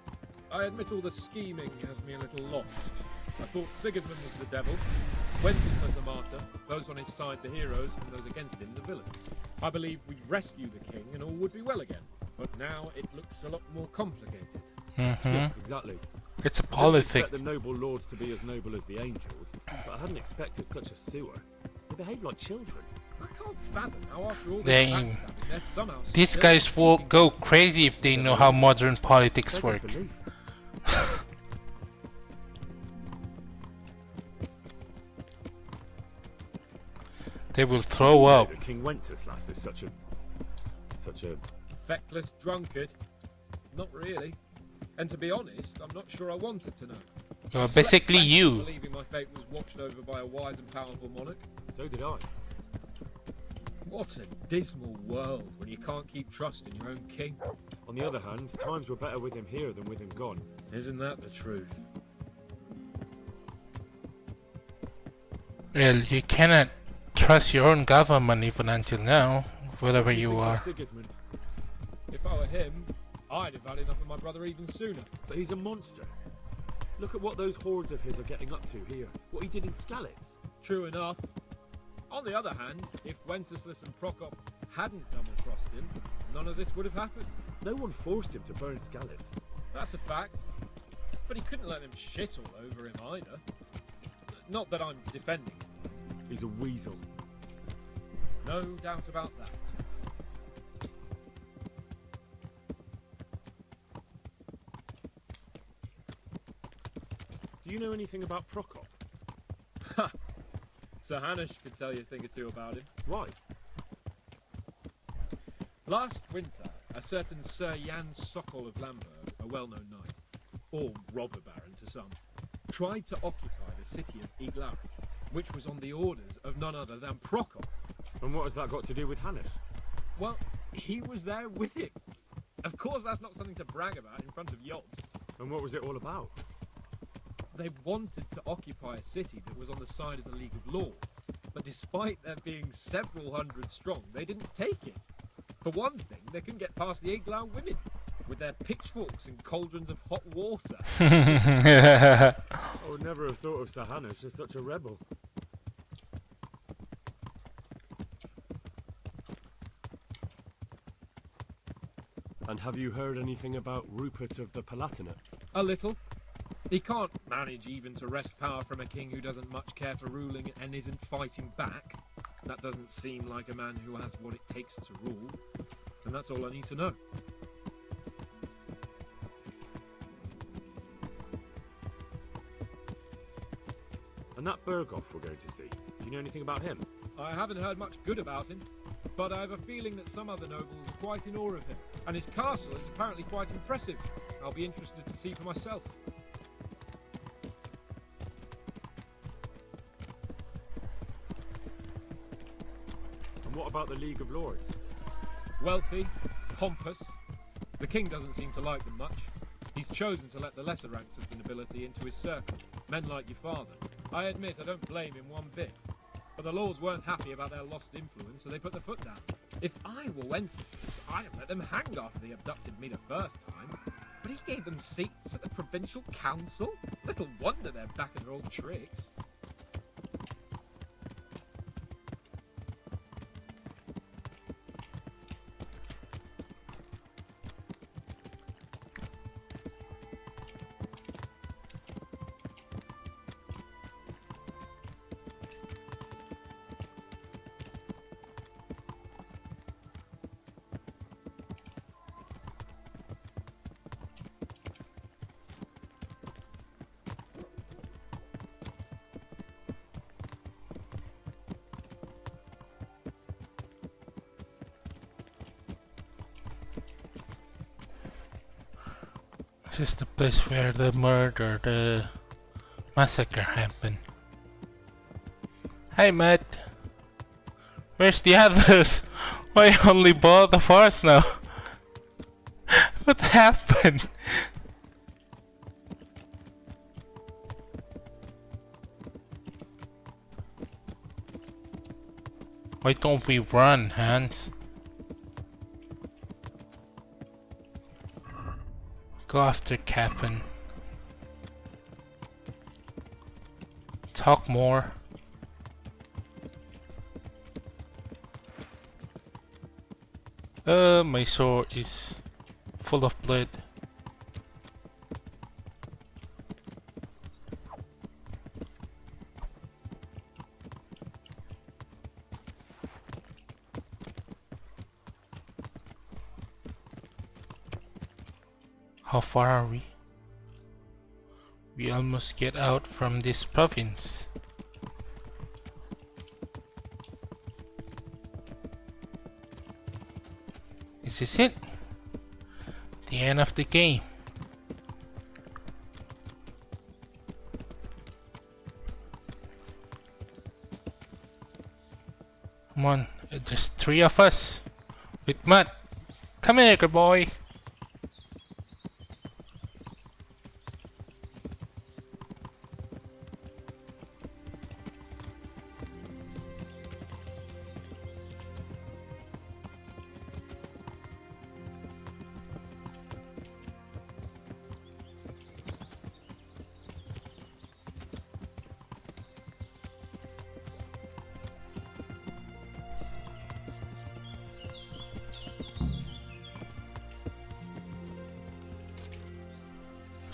I admit all the scheming has me a little lost. I thought Sigismund was the devil, Wenceslaus a martyr, those on his side the heroes, and those against him the villains. I believe we'd rescue the king and all would be well again. But now it looks a lot more complicated. Yeah, exactly. It's a I didn't politic. expect the noble lords to be as noble as the angels, but I hadn't expected such a sewer. They behave like children. I can't fathom how after all this They- backstabbing, they're somehow These still guys will go crazy if they know how modern politics Beggars work. belief. They will throw up. That King Wenceslaus is such a feckless drunkard. Not really. And to be honest, I'm not sure I wanted to know. Well, I slept basically better you. believing my fate was watched over by a wise and powerful monarch. So did I. What a dismal world when you can't keep trust in your own king. On the other hand, times were better with him here than with him gone. Isn't that the truth? Well, you cannot trust your own government even until now, whatever you are. Sigismund. If I were him, I'd have had enough of my brother even sooner. But he's a monster. Look at what those hordes of his are getting up to here. What he did in Skalitz. True enough. On the other hand, if Wenceslaus and Prokop hadn't double-crossed him, none of this would have happened. No one forced him to burn Skalitz. That's a fact. But he couldn't let them shit all over him either. Not that I'm defending him. He's a weasel. No doubt about that. Do you know anything about Prokop? Ha! Sir Hanush could tell you a thing or two about him. Why? Last winter, a certain Sir Jan Sokol of Lamberg, a well-known knight, or robber baron to some, tried to occupy the city of Iglau, which was on the orders of none other than Prokop. And what has that got to do with Hanush? Well, he was there with him. Of course that's not something to brag about in front of Jobst. And what was it all about? They wanted to occupy a city that was on the side of the League of Lords, but despite there being several hundred strong, they didn't take it. For one thing, they couldn't get past the Iglau women, with their pitchforks and cauldrons of hot water. I would never have thought of Sir Hanush as such a rebel. And have you heard anything about Rupert of the Palatinate? A little. He can't manage even to wrest power from a king who doesn't much care for ruling and isn't fighting back. That doesn't seem like a man who has what it takes to rule. And that's all I need to know. And that Berghoff we're going to see, do you know anything about him? I haven't heard much good about him, but I have a feeling that some other nobles are quite in awe of him. And his castle is apparently quite impressive. I'll be interested to see for myself. And what about the League of Lords? Wealthy, pompous. The king doesn't seem to like them much. He's chosen to let the lesser ranks of the nobility into his circle, men like your father. I admit I don't blame him one bit. But the lords weren't happy about their lost influence, so they put their foot down. If I were Wenceslas, I'd have let them hang after they abducted me the first time. But he gave them seats at the provincial council? Little wonder they're back in their old tricks. This is the place where the massacre happened. Hey Matt, where's the others? Why only both of us now? What happened? Why don't we run, Hans? Go after Captain. Talk more. My sword is full of blood. How far are we? We almost get out from this province. Is this it? The end of the game. Come on, just 3 of us. With Matt. Come here, good boy.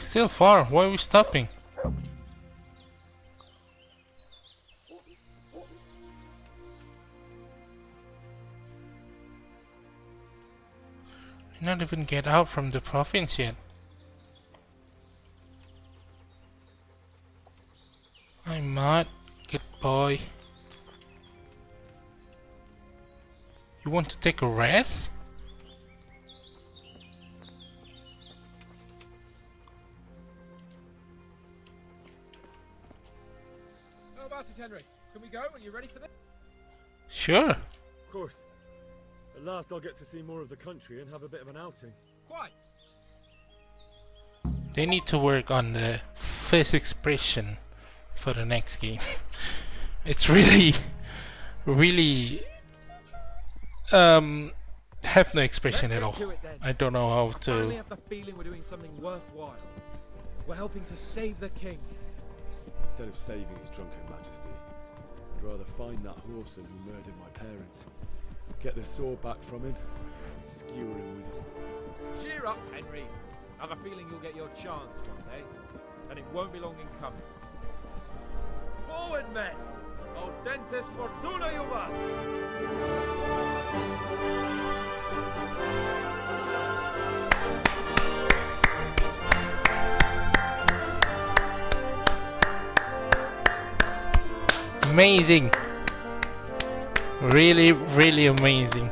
Still far. Why are we stopping? Not even get out from the province yet. I'm not. Good boy. You want to take a rest? How about it, Henry? Can we go? Are you ready for this? Sure. Of course. At last I'll get to see more of the country and have a bit of an outing. Quite. They need to work on the face expression for the next game. It's really have no expression at all. I don't know how to. I finally have the feeling we're doing something worthwhile. We're helping to save the king. Instead of saving his drunken majesty, I'd rather find that whoreson who murdered my parents, get the sword back from him, and skewer him with it. Cheer up, Henry. I have a feeling you'll get your chance one day, and it won't be long in coming. Forward, men! Audentes fortuna juvat! Amazing. Really, really amazing.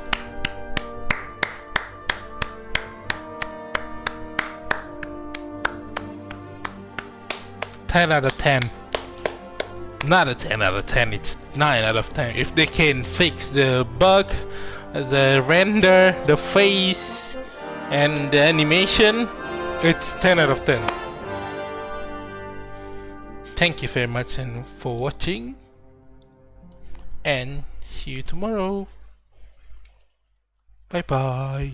Ten out of 10. Not a 10 out of 10, it's 9 out of 10. If they can fix the bug, the render, the face, and the animation, it's 10 out of 10. Thank you very much and for watching, and see you tomorrow. Bye bye.